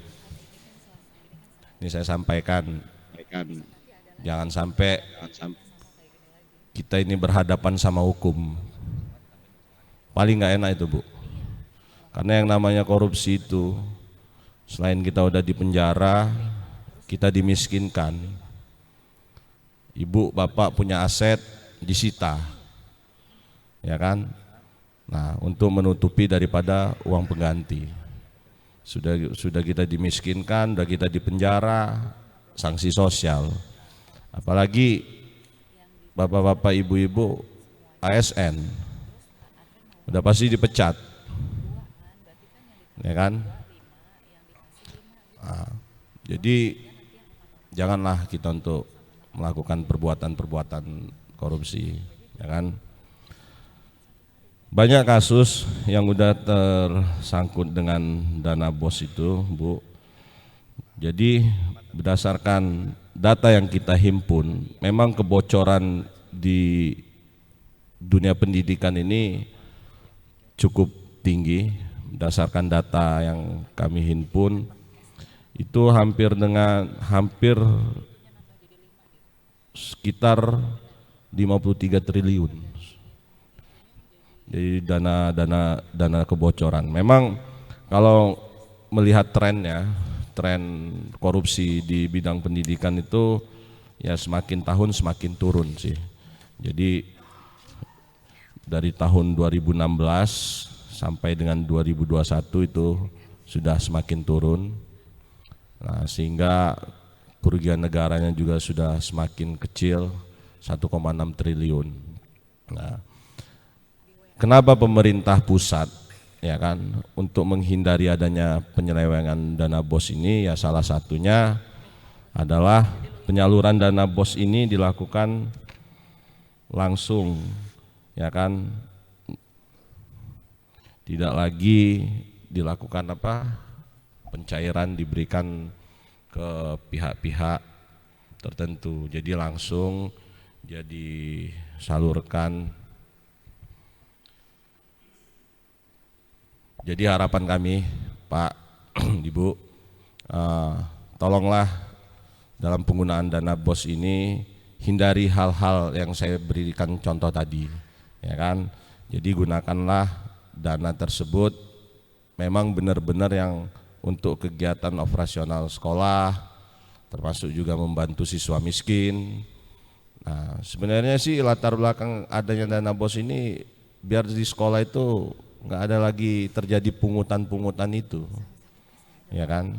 Ini saya sampaikan, jangan sampai kita ini berhadapan sama hukum. Paling nggak enak itu Bu, karena yang namanya korupsi itu selain kita udah di penjara, kita dimiskinkan. Ibu bapak punya aset disita, ya kan. Nah, untuk menutupi daripada uang pengganti, sudah kita dimiskinkan, sudah kita di penjara, sanksi sosial. Apalagi bapak-bapak ibu-ibu ASN udah pasti dipecat, ya kan. Nah, jadi janganlah kita untuk melakukan perbuatan-perbuatan korupsi, ya kan. Banyak kasus yang udah tersangkut dengan dana BOS itu Bu. Jadi berdasarkan data yang kita himpun, memang kebocoran di dunia pendidikan ini cukup tinggi. Berdasarkan data yang kami himpun itu hampir sekitar 53 triliun. Jadi dana kebocoran. Memang kalau melihat trennya, tren korupsi di bidang pendidikan itu ya semakin tahun semakin turun sih. Jadi dari tahun 2016 sampai dengan 2021 itu sudah semakin turun. Nah, sehingga kerugian negaranya juga sudah semakin kecil, 1,6 triliun. Nah, kenapa pemerintah pusat, ya kan, untuk menghindari adanya penyelewengan dana BOS ini, ya salah satunya adalah penyaluran dana BOS ini dilakukan langsung, ya kan, tidak lagi dilakukan pencairan diberikan ke pihak-pihak tertentu, jadi langsung jadi salurkan. Jadi harapan kami Pak, Ibu, tolonglah dalam penggunaan dana BOS ini hindari hal-hal yang saya berikan contoh tadi, ya kan. Jadi gunakanlah dana tersebut memang benar-benar yang untuk kegiatan operasional sekolah, termasuk juga membantu siswa miskin. Nah, sebenarnya sih latar belakang adanya dana BOS ini biar di sekolah itu nggak ada lagi terjadi pungutan-pungutan itu, ya kan,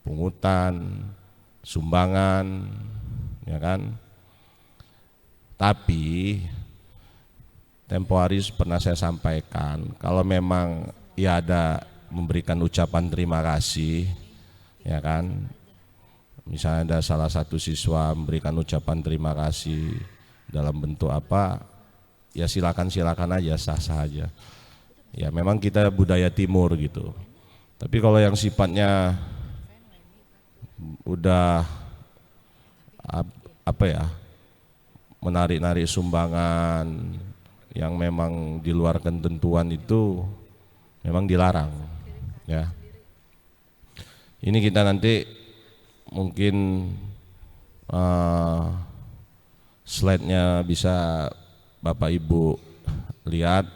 pungutan, sumbangan, ya kan. Tapi tempo hari pernah saya sampaikan, kalau memang ya ada memberikan ucapan terima kasih, ya kan, misalnya ada salah satu siswa memberikan ucapan terima kasih dalam bentuk apa, ya silakan aja, sah-sah aja. Ya memang kita budaya timur gitu. Tapi kalau yang sifatnya udah menarik-narik sumbangan yang memang di luar ketentuan itu memang dilarang, ya. Ini kita nanti mungkin slide-nya bisa Bapak Ibu lihat,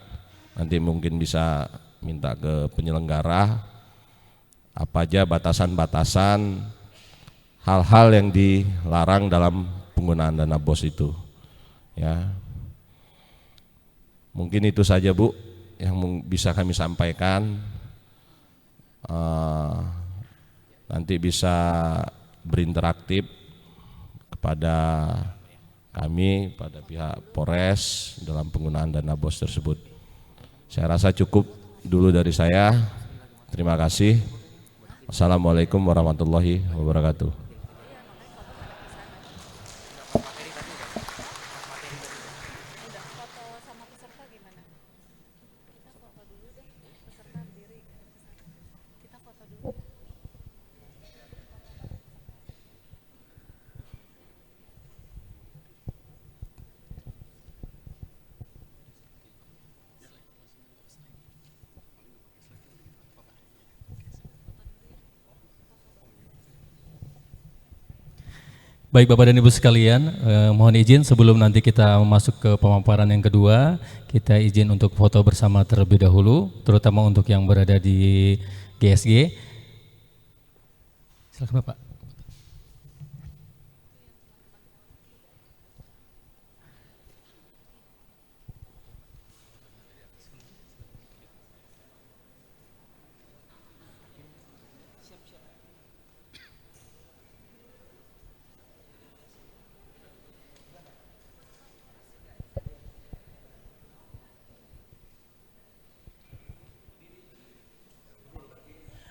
nanti mungkin bisa minta ke penyelenggara apa aja batasan-batasan hal-hal yang dilarang dalam penggunaan dana BOS itu, ya. Mungkin itu saja Bu yang bisa kami sampaikan. Nanti bisa berinteraktif kepada kami, pada pihak Polres dalam penggunaan dana BOS tersebut. Saya rasa cukup dulu dari saya. Terima kasih. Assalamualaikum warahmatullahi wabarakatuh. Baik Bapak dan Ibu sekalian, mohon izin sebelum nanti kita masuk ke pemaparan yang kedua, kita izin untuk foto bersama terlebih dahulu, terutama untuk yang berada di GSG. Silakan Bapak.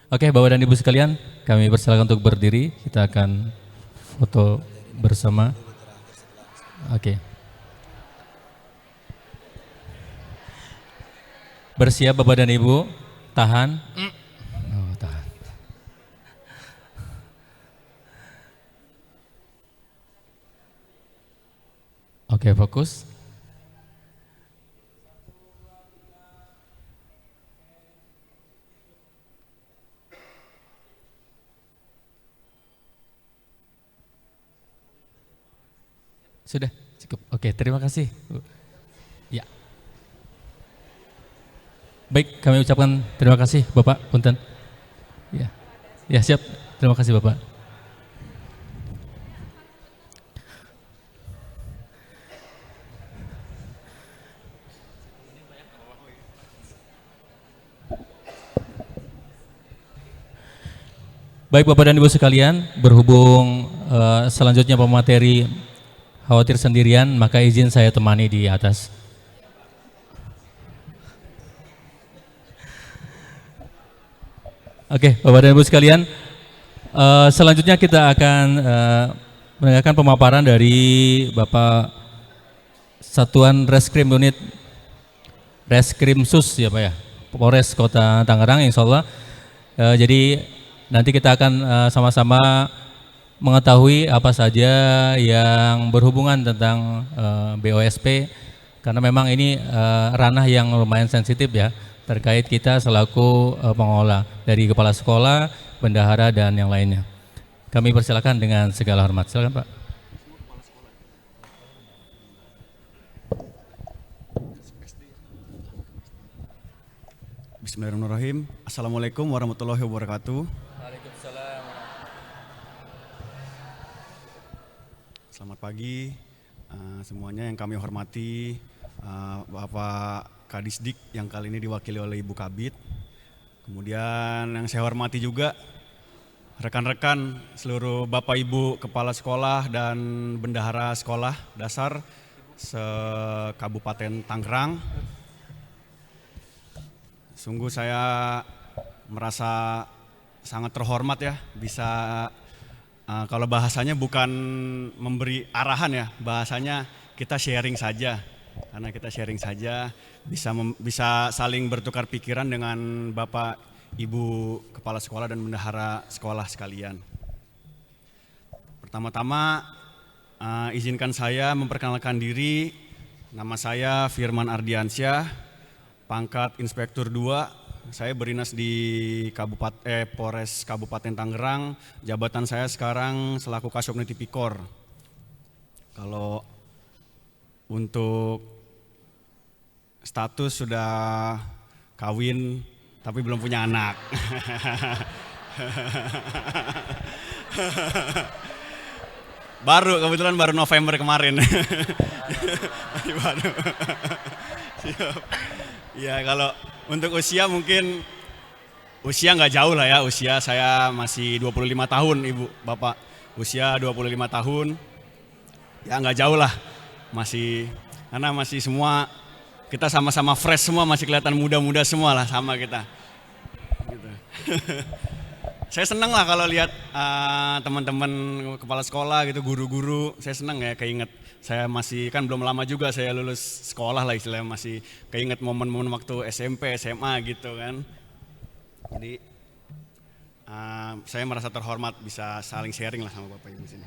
Oke, Bapak dan Ibu sekalian, kami persilakan untuk berdiri. Kita akan foto bersama. Oke. Bersiap Bapak dan Ibu, tahan. Oh, tahan. Oke, fokus. Sudah cukup. Oke, terima kasih. Ya. Baik, kami ucapkan terima kasih Bapak Punten. Ya. Ya, siap. Terima kasih Bapak. Baik Bapak dan Ibu sekalian, berhubung selanjutnya pemateri khawatir sendirian, maka izin saya temani di atas. Oke, Bapak dan Ibu sekalian, selanjutnya kita akan mendengarkan pemaparan dari Bapak Satuan Reskrim Unit Reskrim Sus ya Pak ya, Polres Kota Tangerang insya Allah. Jadi nanti kita akan sama-sama mengetahui apa saja yang berhubungan tentang BOSP, karena memang ini ranah yang lumayan sensitif ya, terkait kita selaku pengelola dari kepala sekolah, bendahara dan yang lainnya. Kami persilakan dengan segala hormat. Silakan Pak. Bismillahirrahmanirrahim. Assalamualaikum warahmatullahi wabarakatuh. Selamat pagi semuanya yang kami hormati, Bapak Kadisdik yang kali ini diwakili oleh Ibu Kabid. Kemudian yang saya hormati juga rekan-rekan seluruh Bapak Ibu Kepala Sekolah dan Bendahara Sekolah Dasar se-Kabupaten Tangerang. Sungguh saya merasa sangat terhormat ya bisa kalau bahasanya bukan memberi arahan ya, bahasanya kita sharing saja. Karena kita sharing saja, bisa saling bertukar pikiran dengan Bapak, Ibu Kepala Sekolah dan Bendahara Sekolah sekalian. Pertama-tama izinkan saya memperkenalkan diri. Nama saya Firman Ardiansyah, pangkat Inspektur 2. Saya berdinas di Polres Kabupaten Tangerang. Jabatan saya sekarang selaku Kasubnit Tipikor. Kalau untuk status sudah kawin tapi belum punya anak. Kebetulan baru November kemarin. Baru. Siap. Ya kalau untuk usia mungkin usia nggak jauh lah ya, usia saya masih 25 tahun Ibu Bapak, usia 25 tahun, ya nggak jauh lah, karena masih semua, kita sama-sama fresh semua, masih kelihatan muda-muda semua lah sama kita. Gitu. Saya senang lah kalau lihat teman-teman kepala sekolah gitu, guru-guru, saya senang ya keinget. Saya masih kan belum lama juga saya lulus sekolah lah istilahnya, masih keinget momen-momen waktu SMP, SMA gitu kan. Jadi saya merasa terhormat bisa saling sharing lah sama Bapak Ibu sini.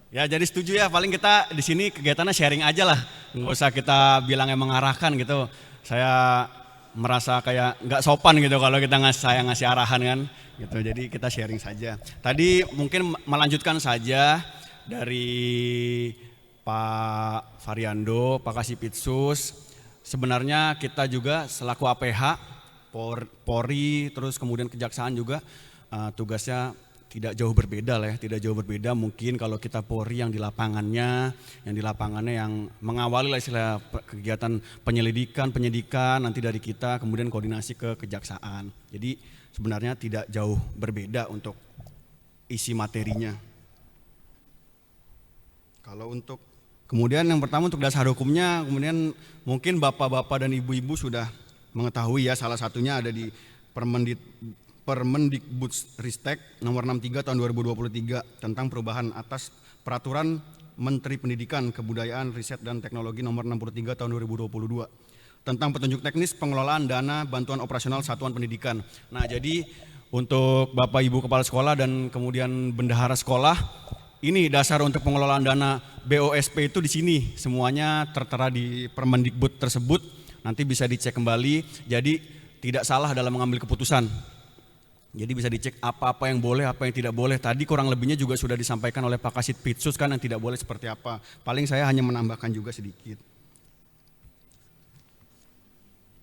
Ya jadi setuju ya, paling kita di sini kegiatannya sharing aja lah, nggak usah kita bilang yang mengarahkan gitu. Saya merasa kayak nggak sopan gitu kalau kita ngasih arahan kan, gitu. Jadi kita sharing saja. Tadi mungkin melanjutkan saja dari Pak Variando, Pak Kasipitsus. Sebenarnya kita juga selaku APH, Polri, terus kemudian Kejaksaan juga tugasnya tidak jauh berbeda lah ya, tidak jauh berbeda. Mungkin kalau kita Polri yang di lapangannya yang mengawali lah istilah kegiatan penyidikan, nanti dari kita kemudian koordinasi ke Kejaksaan. Jadi sebenarnya tidak jauh berbeda untuk isi materinya. Kalau untuk kemudian yang pertama untuk dasar hukumnya, kemudian mungkin bapak-bapak dan ibu-ibu sudah mengetahui ya, salah satunya ada di Permendikbudristek nomor 63 tahun 2023 tentang perubahan atas peraturan Menteri Pendidikan, Kebudayaan, Riset dan Teknologi nomor 63 tahun 2022 tentang petunjuk teknis pengelolaan dana bantuan operasional satuan pendidikan. Nah, jadi untuk Bapak Ibu kepala sekolah dan kemudian bendahara sekolah, ini dasar untuk pengelolaan dana BOSP itu di sini semuanya tertera di Permendikbud tersebut. Nanti bisa dicek kembali. Jadi tidak salah dalam mengambil keputusan. Jadi bisa dicek apa-apa yang boleh, apa yang tidak boleh. Tadi kurang lebihnya juga sudah disampaikan oleh Pak Kasipitsus kan yang tidak boleh seperti apa. Paling saya hanya menambahkan juga sedikit.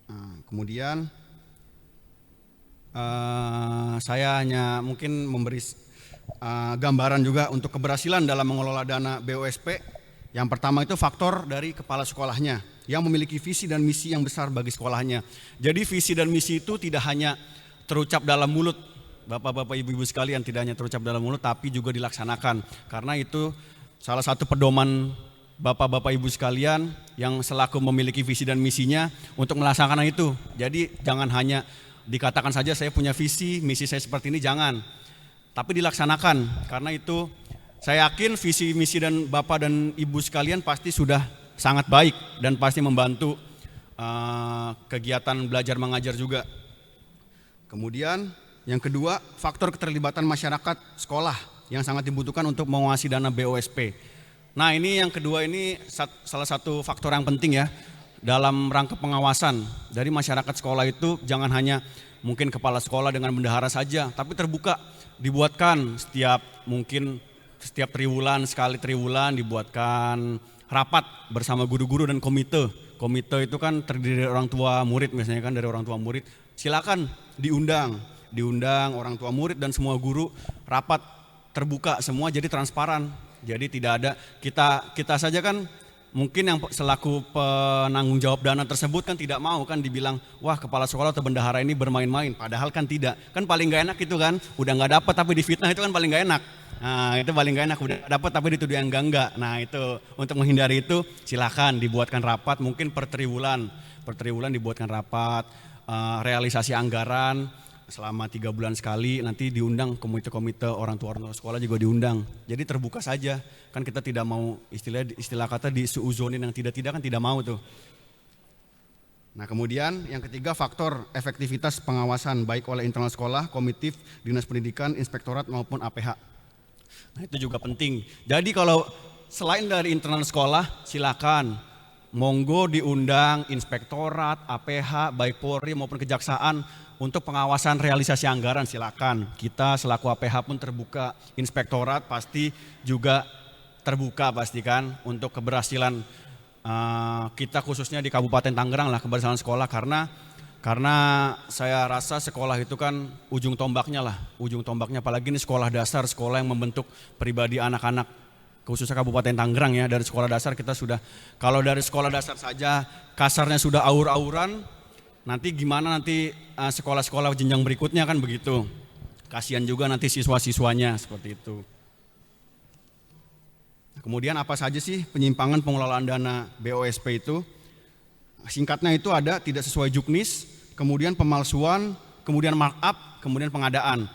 Nah, kemudian saya hanya mungkin memberi gambaran juga untuk keberhasilan dalam mengelola dana BOSP. Yang pertama itu faktor dari kepala sekolahnya yang memiliki visi dan misi yang besar bagi sekolahnya. Jadi visi dan misi itu tidak hanya terucap dalam mulut, bapak-bapak ibu-ibu sekalian, tidak hanya terucap dalam mulut tapi juga dilaksanakan. Karena itu salah satu pedoman bapak-bapak ibu sekalian yang selaku memiliki visi dan misinya untuk melaksanakan itu. Jadi jangan hanya dikatakan saja saya punya visi, misi saya seperti ini, jangan. Tapi dilaksanakan, karena itu saya yakin visi misi dan bapak dan ibu sekalian pasti sudah sangat baik dan pasti membantu kegiatan belajar mengajar juga. Kemudian yang kedua, faktor keterlibatan masyarakat sekolah yang sangat dibutuhkan untuk menguasai dana BOSP. Nah ini yang kedua, ini salah satu faktor yang penting ya dalam rangka pengawasan dari masyarakat sekolah itu. Jangan hanya mungkin kepala sekolah dengan bendahara saja, tapi terbuka, dibuatkan setiap triwulan, sekali triwulan dibuatkan rapat bersama guru-guru dan komite. Komite itu kan terdiri dari orang tua murid, misalnya kan dari orang tua murid. Silakan diundang orang tua murid dan semua guru, rapat terbuka semua, jadi transparan. Jadi tidak ada kita saja kan mungkin yang selaku penanggung jawab dana tersebut kan tidak mau kan dibilang wah kepala sekolah atau bendahara ini bermain-main, padahal kan tidak. Kan paling gak enak itu kan, udah gak dapat tapi difitnah, itu kan paling gak enak. Nah itu paling gak enak, udah dapat tapi dituduh yang enggak. Nah itu untuk menghindari itu silakan dibuatkan rapat, mungkin per triwulan dibuatkan rapat, realisasi anggaran selama 3 bulan sekali, nanti diundang komite-komite orang tua sekolah juga diundang. Jadi terbuka saja, kan kita tidak mau istilah kata disuuzonin yang tidak kan tidak mau tuh. Nah kemudian yang ketiga, faktor efektivitas pengawasan baik oleh internal sekolah, komitif, dinas pendidikan, inspektorat maupun APH. Nah itu juga penting. Jadi kalau selain dari internal sekolah, silakan monggo diundang inspektorat, APH, baik Polri maupun Kejaksaan untuk pengawasan realisasi anggaran, silakan. Kita selaku APH pun terbuka, inspektorat pasti juga terbuka pastikan untuk keberhasilan kita khususnya di Kabupaten Tangerang lah, keberhasilan sekolah, karena saya rasa sekolah itu kan ujung tombaknya apalagi ini sekolah dasar, sekolah yang membentuk pribadi anak-anak khususnya Kabupaten Tangerang ya. Dari sekolah dasar kita sudah, kalau dari sekolah dasar saja kasarnya sudah aur-auran, nanti gimana nanti sekolah-sekolah jenjang berikutnya kan begitu. Kasihan juga nanti siswa-siswanya seperti itu. Kemudian apa saja sih penyimpangan pengelolaan dana BOSP itu? Singkatnya itu ada tidak sesuai juknis, kemudian pemalsuan, kemudian markup, kemudian pengadaan.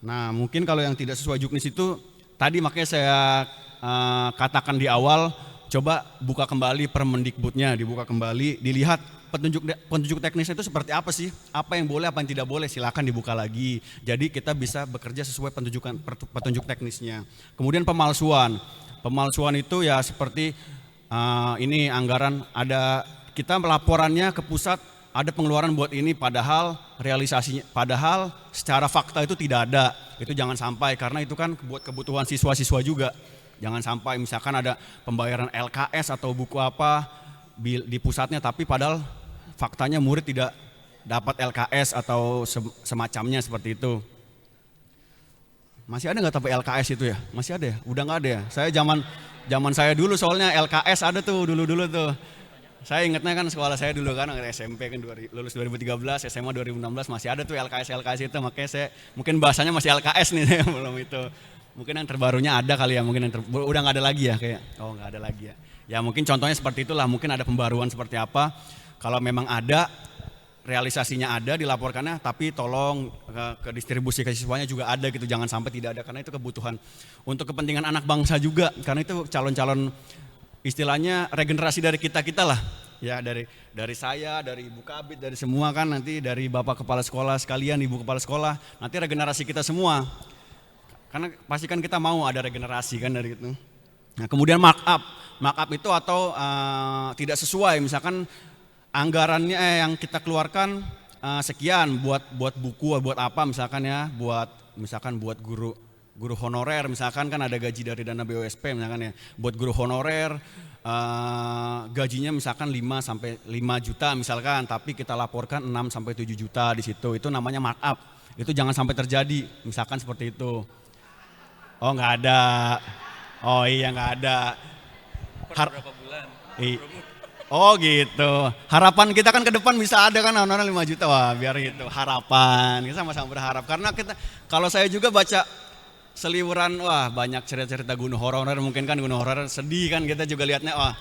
Nah mungkin kalau yang tidak sesuai juknis itu tadi makanya saya katakan di awal, coba buka kembali Permendikbudnya, dibuka kembali, dilihat petunjuk teknisnya itu seperti apa sih, apa yang boleh, apa yang tidak boleh, silakan dibuka lagi. Jadi kita bisa bekerja sesuai petunjuk teknisnya. Kemudian pemalsuan itu ya seperti ini anggaran ada, kita laporannya ke pusat ada pengeluaran buat ini, padahal realisasinya, padahal secara fakta itu tidak ada. Itu jangan sampai, karena itu kan buat kebutuhan siswa-siswa juga. Jangan sampai misalkan ada pembayaran LKS atau buku apa di pusatnya, tapi padahal faktanya murid tidak dapat LKS atau semacamnya seperti itu. Masih ada nggak tapi LKS itu ya? Masih ada ya? Udah nggak ada ya? Saya zaman saya dulu soalnya LKS ada tuh dulu tuh. Saya ingatnya kan sekolah saya dulu kan SMP kan lulus 2013, SMA 2016 masih ada tuh LKS itu, makanya saya mungkin bahasanya masih LKS nih belum itu. Mungkin yang terbarunya ada kali ya, mungkin yang udah nggak ada lagi ya kayak. Oh nggak ada lagi ya. Ya mungkin contohnya seperti itulah, mungkin ada pembaruan seperti apa. Kalau memang ada, realisasinya ada, dilaporkannya, tapi tolong ke distribusi ke siswanya juga ada gitu, jangan sampai tidak ada, karena itu kebutuhan untuk kepentingan anak bangsa juga, karena itu calon-calon istilahnya regenerasi dari kita lah ya, dari saya, dari Ibu Kabid, dari semua kan, nanti dari Bapak Kepala Sekolah sekalian, Ibu Kepala Sekolah, nanti regenerasi kita semua, karena pasti kan kita mau ada regenerasi kan dari itu. Nah kemudian markup itu atau tidak sesuai, misalkan anggarannya yang kita keluarkan sekian buat buku, buat apa misalkan ya, buat guru honorer misalkan kan ada gaji dari dana BOSP misalkan ya, buat guru honorer gajinya misalkan 5 sampai 5 juta misalkan, tapi kita laporkan 6 sampai 7 juta di situ, itu namanya markup. Itu jangan sampai terjadi misalkan seperti itu. Oh nggak ada. Oh iya nggak ada. Berapa bulan? Oh gitu. Harapan kita kan ke depan bisa ada kan honorer 5 juta. Wah biar gitu. Harapan. Kita sama-sama berharap. Karena kalau saya juga baca seliweran, wah banyak cerita-cerita guru honorer, mungkin kan guru honorer sedih kan, kita juga lihatnya wah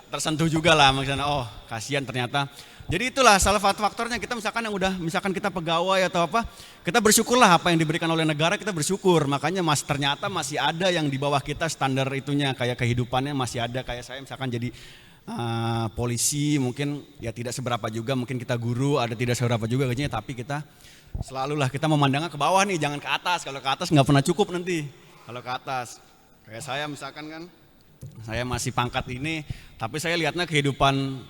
tersentuh juga lah maksudnya, oh kasihan ternyata. Jadi itulah salah satu faktornya, kita misalkan kita pegawai atau apa, kita bersyukurlah apa yang diberikan oleh negara, kita bersyukur. Makanya ternyata masih ada yang di bawah kita standar itunya, kayak kehidupannya masih ada, kayak saya misalkan jadi polisi mungkin ya tidak seberapa juga, mungkin kita guru ada tidak seberapa juga gajinya, tapi kita selalulah kita memandangnya ke bawah nih, jangan ke atas. Kalau ke atas nggak pernah cukup nanti. Kalau ke atas, kayak saya misalkan kan, saya masih pangkat ini, tapi saya lihatnya kehidupan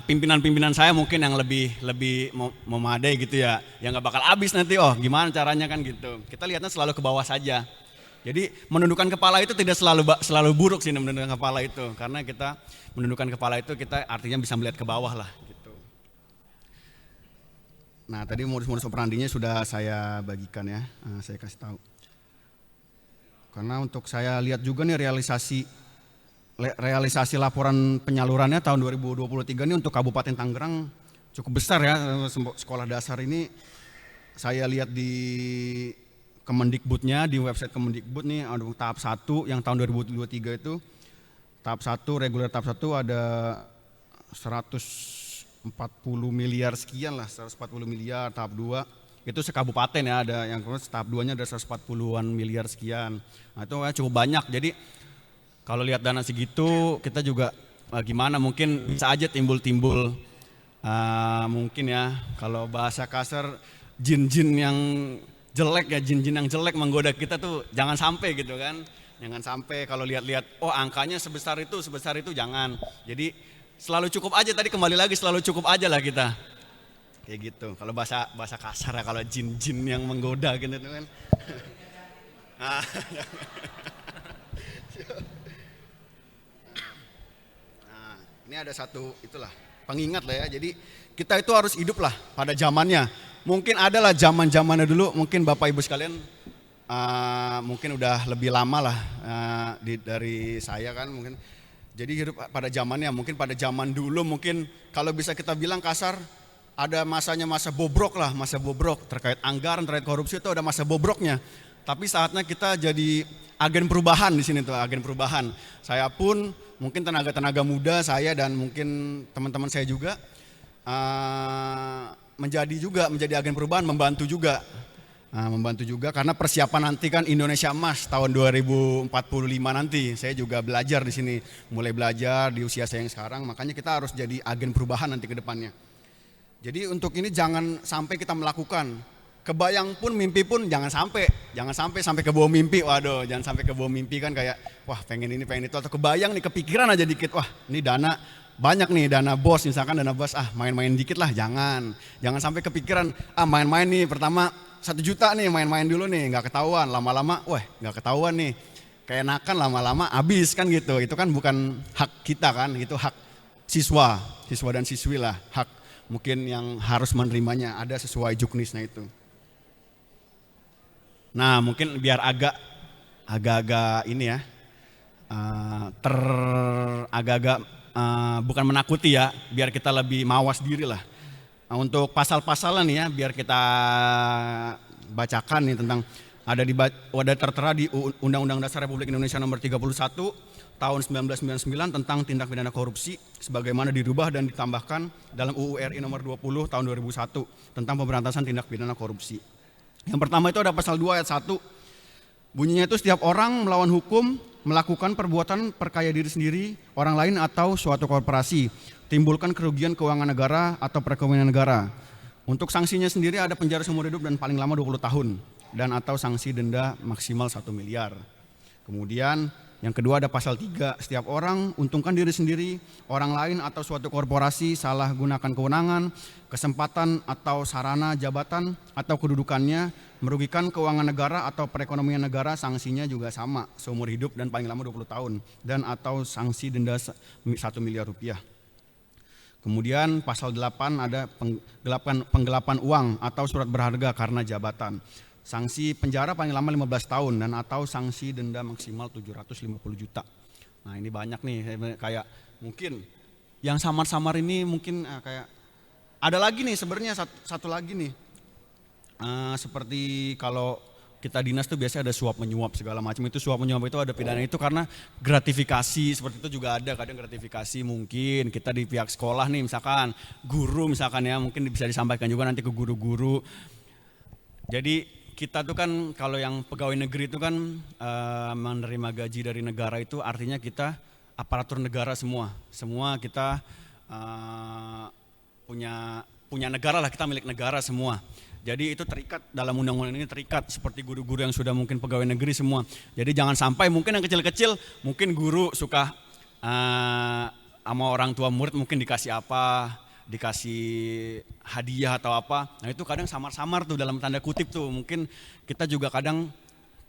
pimpinan-pimpinan saya mungkin yang lebih memadai gitu ya, yang nggak bakal habis nanti. Oh gimana caranya kan gitu. Kita lihatnya selalu ke bawah saja. Jadi menundukkan kepala itu tidak selalu buruk sih, menundukkan kepala itu, karena kita menundukkan kepala itu kita artinya bisa melihat ke bawah lah gitu. Nah tadi modus-modus operandinya sudah saya bagikan ya, saya kasih tahu. Karena untuk saya lihat juga nih realisasi laporan penyalurannya tahun 2023 ini untuk Kabupaten Tangerang cukup besar ya. Sekolah dasar ini saya lihat di Kemendikbudnya, di website Kemendikbud nih ada tahap 1 yang tahun 2023 itu tahap 1, reguler tahap 1 ada 140 miliar sekian lah, 140 miliar. Tahap 2 itu sekabupaten ya, ada yang tahap 2-nya ada 140-an miliar sekian. Nah itu cukup banyak. Jadi kalau lihat dana segitu kita juga gimana, mungkin bisa aja timbul mungkin ya kalau bahasa kasar jin-jin yang jelek ya, jin-jin yang jelek menggoda kita tuh jangan sampai gitu kan. Jangan sampai kalau lihat-lihat oh angkanya sebesar itu jangan. Jadi selalu cukup aja, tadi kembali lagi selalu cukup aja lah kita. Kayak gitu. Kalau bahasa kasar ya, kalau jin-jin yang menggoda gitu kan. Nah, Ini ada satu itulah pengingat lah ya. Jadi kita itu harus hidup lah pada zamannya. Mungkin adalah zaman-zamannya dulu, mungkin Bapak Ibu sekalian mungkin udah lebih lama lah dari saya kan mungkin. Jadi hidup pada zamannya, mungkin pada zaman dulu mungkin kalau bisa kita bilang kasar, ada masanya masa bobrok lah, masa bobrok terkait anggaran, terkait korupsi itu ada masa bobroknya. Tapi saatnya kita jadi agen perubahan di sini tuh, agen perubahan. Saya pun mungkin tenaga-tenaga muda saya dan mungkin teman-teman saya juga menjadi agen perubahan, membantu juga. Membantu juga karena persiapan nanti kan Indonesia Emas tahun 2045 nanti. Saya juga belajar di sini, mulai belajar di usia saya yang sekarang, makanya kita harus jadi agen perubahan nanti ke depannya. Jadi untuk ini jangan sampai kita melakukan, kebayang pun mimpi pun jangan sampai ke bawah mimpi. Waduh, jangan sampai ke bawah mimpi kan kayak wah pengen ini pengen itu, atau kebayang nih kepikiran aja dikit, wah ini dana banyak nih, dana bos misalkan, dana bos main-main dikit lah, jangan sampai kepikiran main-main nih, pertama 1 juta nih main-main dulu nih, nggak ketahuan, lama-lama nggak ketahuan nih, keenakan lama-lama habis kan gitu. Itu kan bukan hak kita kan, itu hak siswa dan siswi lah, hak mungkin yang harus menerimanya ada sesuai juknisnya itu. Nah mungkin biar agak-agak ini ya, agak-agak bukan menakuti ya, biar kita lebih mawas diri lah. Untuk pasal-pasalnya nih ya, biar kita bacakan nih tentang ada tertera di Undang-Undang Dasar Republik Indonesia Nomor 31 Tahun 1999 tentang tindak pidana korupsi, sebagaimana dirubah dan ditambahkan dalam UU RI Nomor 20 Tahun 2001 tentang pemberantasan tindak pidana korupsi. Yang pertama itu ada pasal 2 ayat 1. Bunyinya itu setiap orang melawan hukum melakukan perbuatan perkaya diri sendiri, orang lain atau suatu korporasi, timbulkan kerugian keuangan negara atau perekonomian negara. Untuk sanksinya sendiri ada penjara seumur hidup dan paling lama 20 tahun dan atau sanksi denda maksimal 1 miliar. Kemudian yang kedua ada pasal 3, setiap orang untungkan diri sendiri, orang lain atau suatu korporasi salah gunakan kewenangan, kesempatan atau sarana jabatan atau kedudukannya merugikan keuangan negara atau perekonomian negara, sanksinya juga sama, seumur hidup dan paling lama 20 tahun dan atau sanksi denda 1 miliar rupiah. Kemudian pasal 8 ada penggelapan uang atau surat berharga karena jabatan. Sanksi penjara paling lama 15 tahun dan atau sanksi denda maksimal 750 juta. Nah ini banyak nih, kayak mungkin yang samar-samar ini mungkin kayak ada lagi nih sebenarnya satu lagi nih. Seperti kalau kita dinas tuh biasanya ada suap menyuap segala macam, itu suap menyuap itu ada pidana itu karena gratifikasi, seperti itu juga ada kadang gratifikasi. Mungkin kita di pihak sekolah nih misalkan guru misalkan ya, mungkin bisa disampaikan juga nanti ke guru-guru. Jadi kita tuh kan kalau yang pegawai negeri itu kan menerima gaji dari negara, itu artinya kita aparatur negara semua kita punya negara lah, kita milik negara semua. Jadi itu terikat dalam undang-undang ini, terikat seperti guru-guru yang sudah mungkin pegawai negeri semua. Jadi jangan sampai mungkin yang kecil-kecil, mungkin guru suka sama orang tua murid mungkin dikasih apa, dikasih hadiah atau apa. Nah itu kadang samar-samar tuh dalam tanda kutip tuh. Mungkin kita juga kadang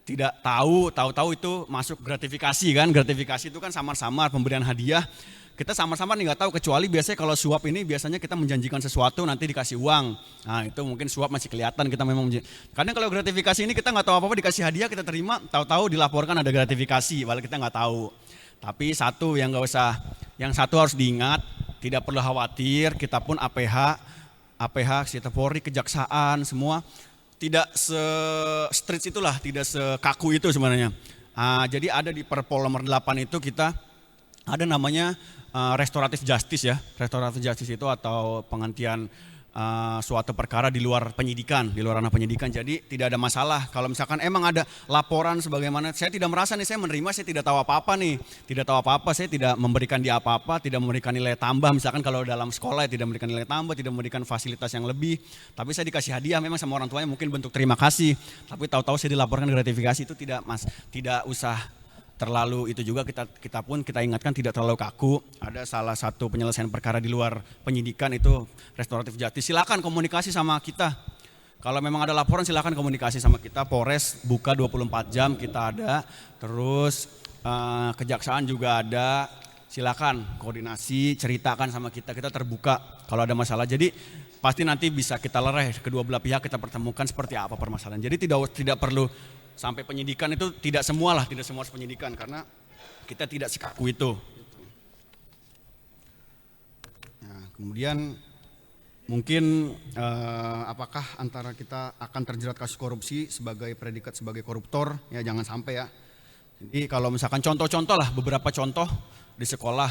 tidak tahu itu masuk gratifikasi kan. Gratifikasi itu kan samar-samar, pemberian hadiah. Kita sama-sama nih nggak tahu, kecuali biasanya kalau suap ini biasanya kita menjanjikan sesuatu nanti dikasih uang. Nah itu mungkin suap masih kelihatan kita memang kadang kalau gratifikasi ini kita nggak tahu apa-apa, dikasih hadiah kita terima, tahu-tahu dilaporkan ada gratifikasi, padahal kita nggak tahu. Tapi satu yang satu harus diingat, tidak perlu khawatir, kita pun APH, Sita Polri, Kejaksaan semua tidak se-strict itulah, tidak sekaku itu sebenarnya. Jadi ada di Perpol nomor 8 itu kita ada namanya restoratif justice ya. Restoratif justice itu atau penghentian suatu perkara di luar penyidikan, di luar ranah penyidikan. Jadi tidak ada masalah kalau misalkan emang ada laporan sebagaimana saya tidak merasa nih saya menerima, saya tidak tahu apa-apa nih, tidak tahu apa-apa, saya tidak memberikan dia apa-apa, tidak memberikan nilai tambah. Misalkan kalau dalam sekolah ya tidak memberikan nilai tambah, tidak memberikan fasilitas yang lebih, tapi saya dikasih hadiah memang sama orang tuanya mungkin bentuk terima kasih, tapi tahu-tahu saya dilaporkan gratifikasi, itu tidak usah terlalu itu juga, kita ingatkan tidak terlalu kaku. Ada salah satu penyelesaian perkara di luar penyidikan itu restoratif justice. Silakan komunikasi sama kita. Kalau memang ada laporan silakan komunikasi sama kita. Polres buka 24 jam kita ada. Terus kejaksaan juga ada. silakan koordinasi, ceritakan sama kita terbuka kalau ada masalah. Jadi pasti nanti bisa kita lerai, kedua belah pihak kita pertemukan seperti apa permasalahan. Jadi tidak perlu sampai penyidikan, itu tidak semua harus penyidikan karena kita tidak sekaku itu. Nah, kemudian mungkin apakah antara kita akan terjerat kasus korupsi sebagai predikat sebagai koruptor, ya jangan sampai ya. Jadi kalau misalkan contoh-contoh lah, beberapa contoh di sekolah.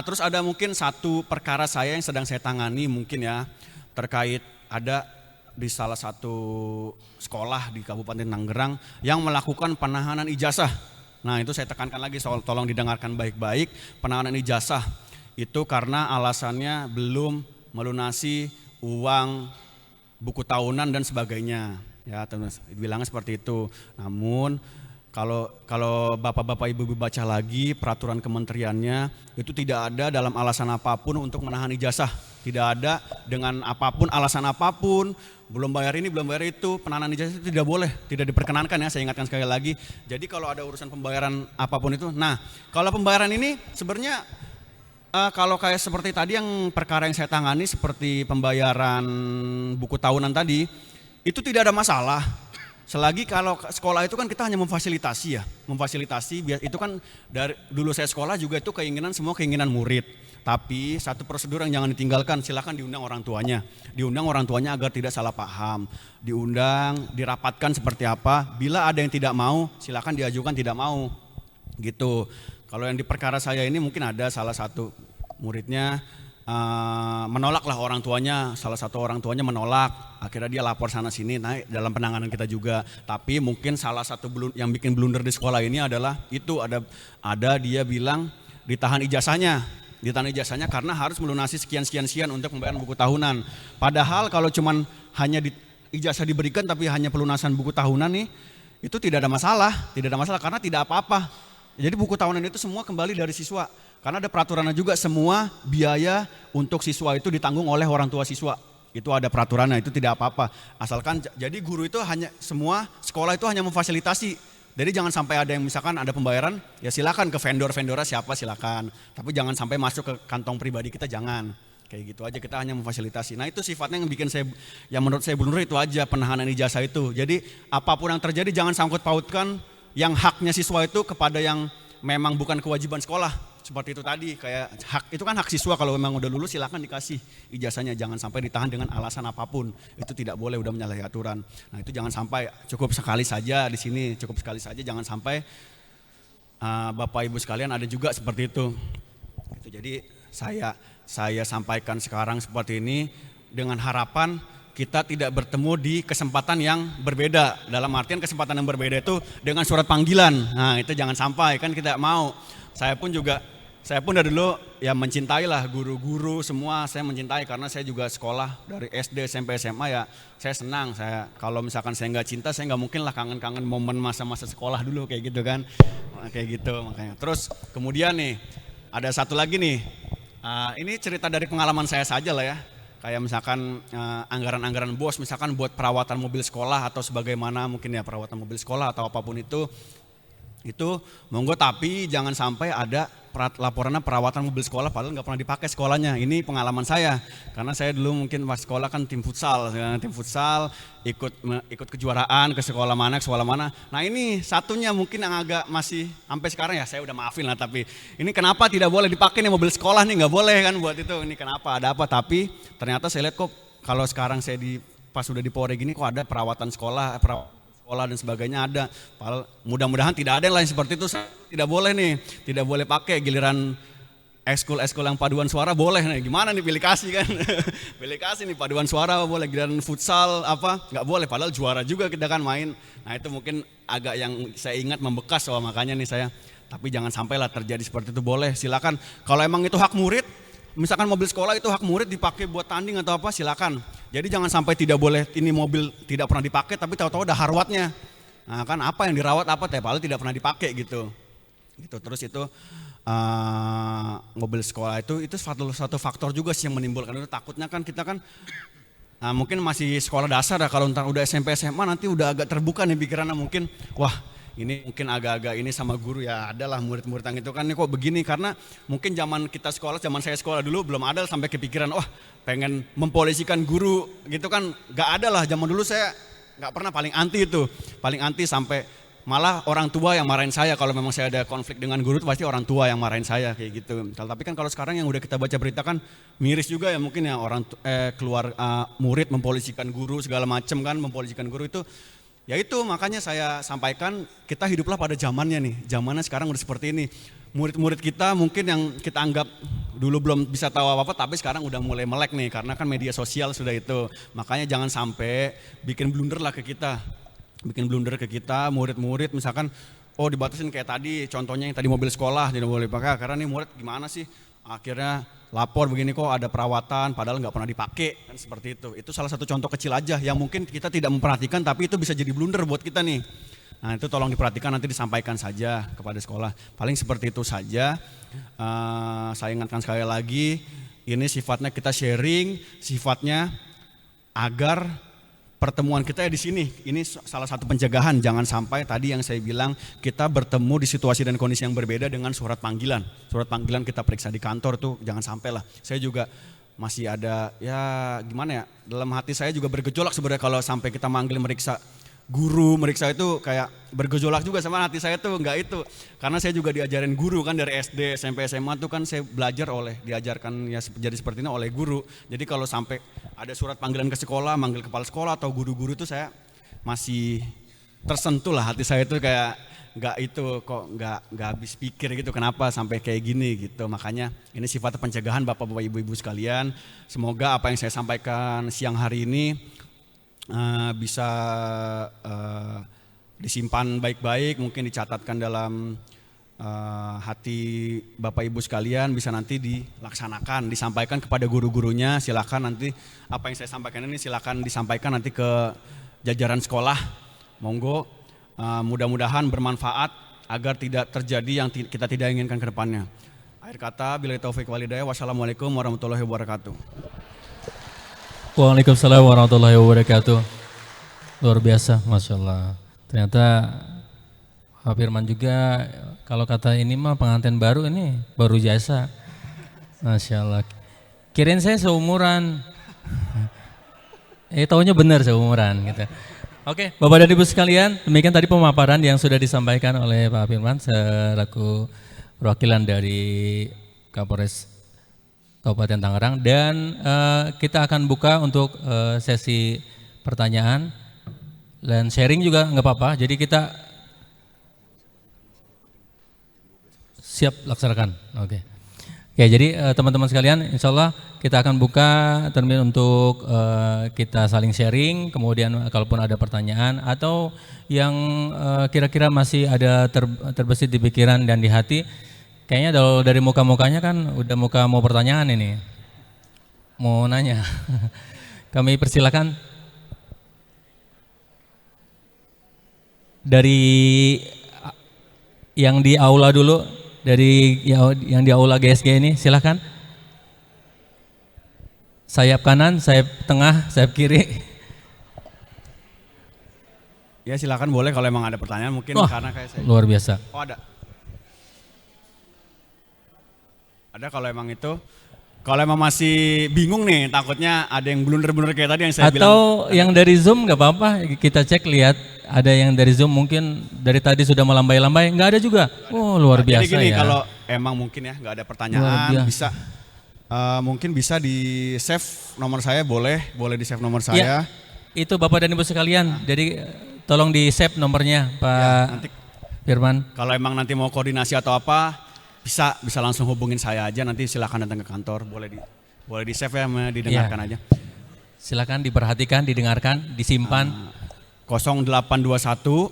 Terus ada mungkin satu perkara saya yang sedang saya tangani mungkin ya, terkait ada di salah satu sekolah di Kabupaten Tangerang yang melakukan penahanan ijazah. Nah itu saya tekankan lagi, tolong didengarkan baik-baik. Penahanan ijazah itu karena alasannya belum melunasi uang buku tahunan dan sebagainya. Ya, bilangnya seperti itu. Namun kalau bapak-bapak ibu-ibu baca lagi peraturan kementeriannya, itu tidak ada dalam alasan apapun untuk menahan ijazah. Tidak ada dengan apapun, alasan apapun, belum bayar ini, belum bayar itu, penahanan ijazah itu tidak boleh, tidak diperkenankan ya, saya ingatkan sekali lagi. Jadi kalau ada urusan pembayaran apapun itu, nah kalau pembayaran ini sebenarnya kalau kayak seperti tadi yang perkara yang saya tangani seperti pembayaran buku tahunan tadi, itu tidak ada masalah. Selagi kalau sekolah itu kan kita hanya memfasilitasi ya, itu kan dari dulu saya sekolah juga itu semua keinginan murid. Tapi satu prosedur yang jangan ditinggalkan, silakan diundang orang tuanya. Diundang orang tuanya agar tidak salah paham. Diundang, dirapatkan seperti apa. Bila ada yang tidak mau, silakan diajukan tidak mau. Gitu. Kalau yang di perkara saya ini mungkin ada salah satu muridnya menolak lah orang tuanya, salah satu orang tuanya menolak. Akhirnya dia lapor sana sini, naik dalam penanganan kita juga. Tapi mungkin salah satu yang bikin blunder di sekolah ini adalah itu ada dia bilang ditahan ijazahnya karena harus melunasi sekian untuk pembayaran buku tahunan. Padahal kalau cuman hanya ijazah diberikan tapi hanya pelunasan buku tahunan nih, itu tidak ada masalah karena tidak apa-apa. Jadi buku tahunan itu semua kembali dari siswa. Karena ada peraturannya juga, semua biaya untuk siswa itu ditanggung oleh orang tua siswa. Itu ada peraturannya, itu tidak apa-apa. Asalkan jadi guru itu semua sekolah itu hanya memfasilitasi. Jadi jangan sampai ada yang misalkan ada pembayaran, ya silakan ke vendor-vendornya siapa silakan. Tapi jangan sampai masuk ke kantong pribadi kita, jangan. Kayak gitu aja, kita hanya memfasilitasi. Nah itu sifatnya yang menurut saya blunder itu aja, penahanan ijazah itu. Jadi apapun yang terjadi jangan sangkut pautkan yang haknya siswa itu kepada yang memang bukan kewajiban sekolah. Seperti itu tadi, kayak itu kan hak siswa, kalau memang udah lulus silakan dikasih ijazahnya, jangan sampai ditahan dengan alasan apapun. Itu tidak boleh, udah menyalahi aturan. Nah itu jangan sampai, cukup sekali saja di sini, jangan sampai Bapak Ibu sekalian ada juga seperti itu. Jadi saya sampaikan sekarang seperti ini dengan harapan kita tidak bertemu di kesempatan yang berbeda. Dalam artian kesempatan yang berbeda itu dengan surat panggilan. Nah itu jangan sampai, kan kita mau. Saya pun dari dulu ya mencintai lah guru-guru semua, saya mencintai karena saya juga sekolah dari SD, SMP, SMA ya saya senang. Kalau misalkan saya nggak cinta, saya nggak mungkin lah kangen-kangen momen masa-masa sekolah dulu kayak gitu kan. Kayak gitu makanya. Terus kemudian nih ada satu lagi nih, ini cerita dari pengalaman saya saja lah ya. Kayak misalkan anggaran-anggaran bos misalkan buat perawatan mobil sekolah atau sebagaimana mungkin ya perawatan mobil sekolah atau apapun itu monggo, tapi jangan sampai ada laporannya perawatan mobil sekolah padahal nggak pernah dipakai sekolahnya. Ini pengalaman saya karena saya dulu mungkin pas sekolah kan tim futsal ikut kejuaraan ke sekolah mana. Nah ini satunya mungkin yang agak masih sampai sekarang ya saya udah maafin lah, tapi ini kenapa tidak boleh dipakai nih mobil sekolah nih, nggak boleh kan buat itu, ini kenapa, ada apa? Tapi ternyata saya lihat kok kalau sekarang saya pas udah di Polri gini kok ada perawatan sekolah dan sebagainya ada. Mudah-mudahan tidak ada yang lain seperti itu. Tidak boleh nih, tidak boleh pakai. Giliran ekskul yang paduan suara boleh nih. Gimana nih pilih kasih kan? Pilih kasih nih paduan suara boleh, giliran futsal nggak boleh. Padahal juara juga kita kan main. Nah itu mungkin agak yang saya ingat membekas, makanya nih saya. Tapi jangan sampailah terjadi seperti itu, boleh. Silakan. Kalau emang itu hak murid, misalkan mobil sekolah itu hak murid dipakai buat tanding atau apa, silakan. Jadi jangan sampai tidak boleh, ini mobil tidak pernah dipakai tapi tahu-tahu ada harwatnya. Nah kan apa yang dirawat apa, padahal tidak pernah dipakai gitu. Terus itu mobil sekolah itu satu faktor juga sih yang menimbulkan itu. Takutnya kan kita kan mungkin masih sekolah dasar ya, kalau ntar udah SMP SMA nanti udah agak terbuka nih pikirannya mungkin, wah ini mungkin agak-agak ini sama guru ya, adalah murid-murid yang itu kan ini kok begini, karena mungkin zaman kita sekolah, zaman saya sekolah dulu belum ada sampai kepikiran pengen mempolisikan guru gitu kan, gak ada lah. Zaman dulu saya gak pernah, paling anti sampai malah orang tua yang marahin saya kalau memang saya ada konflik dengan guru, itu pasti orang tua yang marahin saya kayak gitu. Tapi kan kalau sekarang yang udah kita baca berita kan miris juga ya, mungkin ya orang murid mempolisikan guru segala macam kan, mempolisikan guru itu. Ya itu makanya saya sampaikan, kita hiduplah pada zamannya nih, zamannya sekarang udah seperti ini. Murid-murid kita mungkin yang kita anggap dulu belum bisa tahu apa-apa, tapi sekarang udah mulai melek nih, karena kan media sosial sudah itu. Makanya jangan sampai bikin blunder lah ke kita. Murid-murid misalkan, dibatasin kayak tadi, contohnya yang tadi mobil sekolah tidak boleh pakai, karena nih murid gimana sih, akhirnya lapor begini kok ada perawatan padahal nggak pernah dipakai, kan seperti itu. Itu salah satu contoh kecil aja yang mungkin kita tidak memperhatikan, tapi itu bisa jadi blunder buat kita nih. Nah itu tolong diperhatikan, nanti disampaikan saja kepada sekolah. Paling seperti itu saja. Saya ingatkan sekali lagi, ini sifatnya kita sharing, sifatnya agar pertemuan kita ya di sini. Ini salah satu pencegahan, jangan sampai tadi yang saya bilang kita bertemu di situasi dan kondisi yang berbeda dengan surat panggilan. Surat panggilan kita periksa di kantor tuh jangan sampai lah. Saya juga masih ada ya gimana ya, dalam hati saya juga bergejolak sebenarnya kalau sampai kita manggil meriksa guru, meriksa itu kayak bergejolak juga sama hati saya tuh, enggak itu. Karena saya juga diajarin guru kan dari SD, SMP, SMA tuh kan saya belajar diajarkan ya jadi seperti ini oleh guru. Jadi kalau sampai ada surat panggilan ke sekolah, manggil kepala sekolah atau guru-guru tuh saya masih tersentuh lah, hati saya tuh kayak nggak habis pikir gitu, kenapa sampai kayak gini gitu. Makanya ini sifatnya pencegahan Bapak-bapak, Ibu-ibu sekalian. Semoga apa yang saya sampaikan siang hari ini bisa disimpan baik-baik, mungkin dicatatkan dalam hati Bapak Ibu sekalian, bisa nanti dilaksanakan, disampaikan kepada guru-gurunya. Silakan nanti apa yang saya sampaikan ini silakan disampaikan nanti ke jajaran sekolah. Monggo, mudah-mudahan bermanfaat agar tidak terjadi yang kita tidak inginkan ke depannya. Akhir kata, billahi taufik walhidayah. Wassalamualaikum warahmatullahi wabarakatuh. Waalaikumsalam warahmatullahi wabarakatuh. Luar biasa, Masya Allah. Ternyata Pak Firman juga, kalau kata ini mah pengantin baru, ini baru jasa. Masya Allah. Kirain saya seumuran. Taunya benar seumuran gitu. Oke, Bapak dan Ibu sekalian, demikian tadi pemaparan yang sudah disampaikan oleh Pak Firman selaku perwakilan dari Kapolres Kabupaten Tangerang, dan kita akan buka untuk sesi pertanyaan dan sharing juga nggak apa-apa. Jadi kita siap laksanakan. Oke, jadi teman-teman sekalian, insya Allah kita akan buka termin untuk kita saling sharing. Kemudian kalaupun ada pertanyaan atau yang kira-kira masih ada terbesit di pikiran dan di hati, kayaknya dari muka-mukanya kan udah muka mau pertanyaan ini, mau nanya. Kami persilakan dari yang di aula dulu, dari yang di aula GSG ini, silakan. Sayap kanan, sayap tengah, sayap kiri. Ya silakan, boleh kalau emang ada pertanyaan mungkin. Karena kayak saya. Luar biasa. Oh ada. Ada kalau emang itu. Kalau emang masih bingung nih, takutnya ada yang blunder-blunder kayak tadi yang saya bilang. Atau yang dari Zoom nggak apa-apa, kita cek lihat ada yang dari Zoom mungkin dari tadi sudah melambai-lambai, nggak ada juga. Oh luar biasa. Jadi gini, ya. Kalau emang mungkin ya nggak ada pertanyaan, bisa mungkin bisa di save nomor saya, boleh di save nomor saya. Ya, itu Bapak dan Ibu sekalian, jadi tolong di save nomornya Pak nanti, Firman. Kalau emang nanti mau koordinasi atau apa, bisa langsung hubungin saya aja, nanti silakan datang ke kantor, boleh di save ya, didengarkan aja. Silakan diperhatikan, didengarkan, disimpan. 0821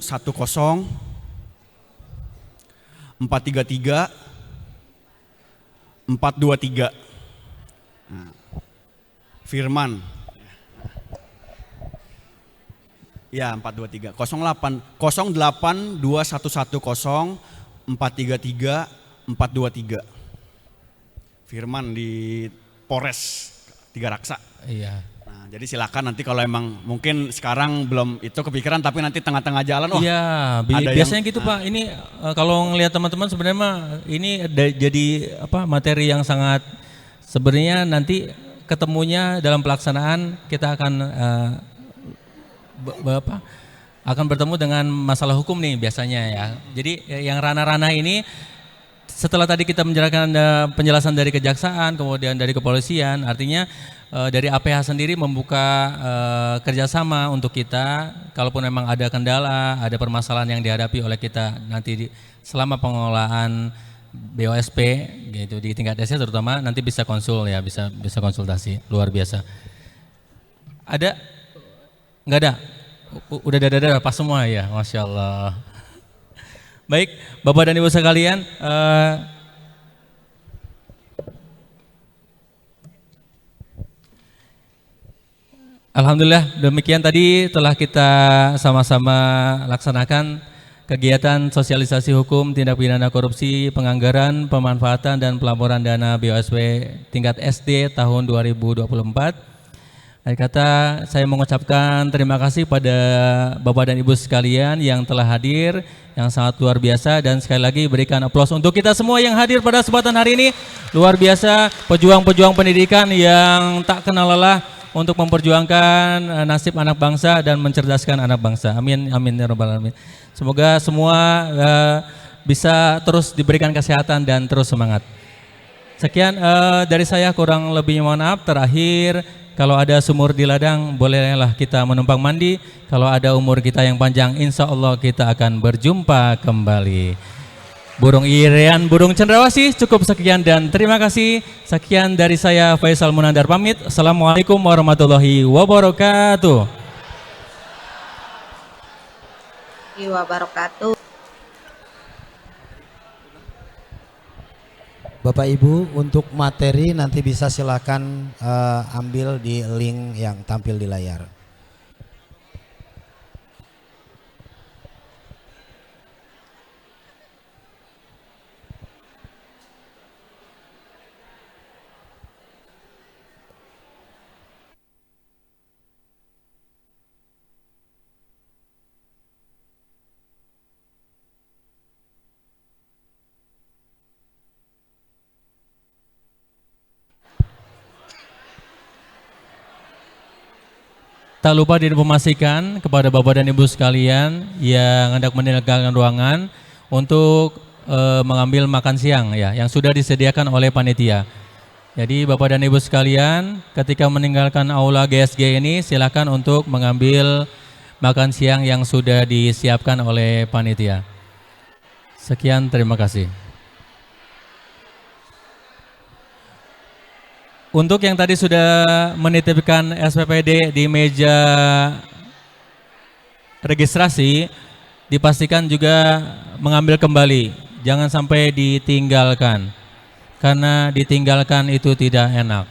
10 433 423. Firman. Ya, 423. 08 211 433 423. Firman di Polres Tiga Raksa. Iya. Nah, Jadi silakan nanti kalau emang mungkin sekarang belum itu kepikiran tapi nanti tengah-tengah jalan Iya, ada biasanya yang- gitu Pak. Ini kalau ngelihat teman-teman sebenarnya mah ini jadi apa materi yang sangat sebenarnya nanti ketemunya dalam pelaksanaan kita akan apa akan bertemu dengan masalah hukum nih biasanya ya. Jadi yang ranah-ranah ini setelah tadi kita menjelaskan penjelasan dari kejaksaan, kemudian dari kepolisian, artinya dari APH sendiri membuka kerjasama untuk kita, kalaupun memang ada kendala, ada permasalahan yang dihadapi oleh kita nanti selama pengelolaan BOSP gitu di tingkat desa terutama nanti bisa konsul ya, bisa konsultasi, luar biasa. Ada? Nggak ada? Udah ada pas semua ya, Masya Allah. Baik, Bapak dan Ibu sekalian, alhamdulillah demikian tadi telah kita sama-sama laksanakan kegiatan sosialisasi hukum tindak pidana korupsi, penganggaran, pemanfaatan dan pelaporan dana BOSP tingkat SD tahun 2024. Akhir kata saya mengucapkan terima kasih pada Bapak dan Ibu sekalian yang telah hadir, yang sangat luar biasa, dan sekali lagi berikan aplaus untuk kita semua yang hadir pada kesempatan hari ini. Luar biasa pejuang-pejuang pendidikan yang tak kenal lelah untuk memperjuangkan nasib anak bangsa dan mencerdaskan anak bangsa. Amin, amin ya rabbal alamin. Semoga semua bisa terus diberikan kesehatan dan terus semangat. Sekian dari saya, kurang lebih mohon maaf. Terakhir, kalau ada sumur di ladang, bolehlah kita menumpang mandi. Kalau ada umur kita yang panjang, insya Allah kita akan berjumpa kembali. Burung irian, burung cendrawasih, cukup sekian dan terima kasih. Sekian dari saya, Faisal Munandar pamit. Assalamualaikum warahmatullahi wabarakatuh. Wabarakatuh. Bapak Ibu, untuk materi nanti bisa silakan ambil di link yang tampil di layar. Tak lupa diinformasikan kepada Bapak dan Ibu sekalian yang hendak meninggalkan ruangan untuk mengambil makan siang ya, yang sudah disediakan oleh panitia. Jadi Bapak dan Ibu sekalian, ketika meninggalkan aula GSG ini silakan untuk mengambil makan siang yang sudah disiapkan oleh panitia. Sekian, terima kasih. Untuk yang tadi sudah menitipkan SPPD di meja registrasi, dipastikan juga mengambil kembali. Jangan sampai ditinggalkan, karena ditinggalkan itu tidak enak.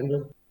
dulu.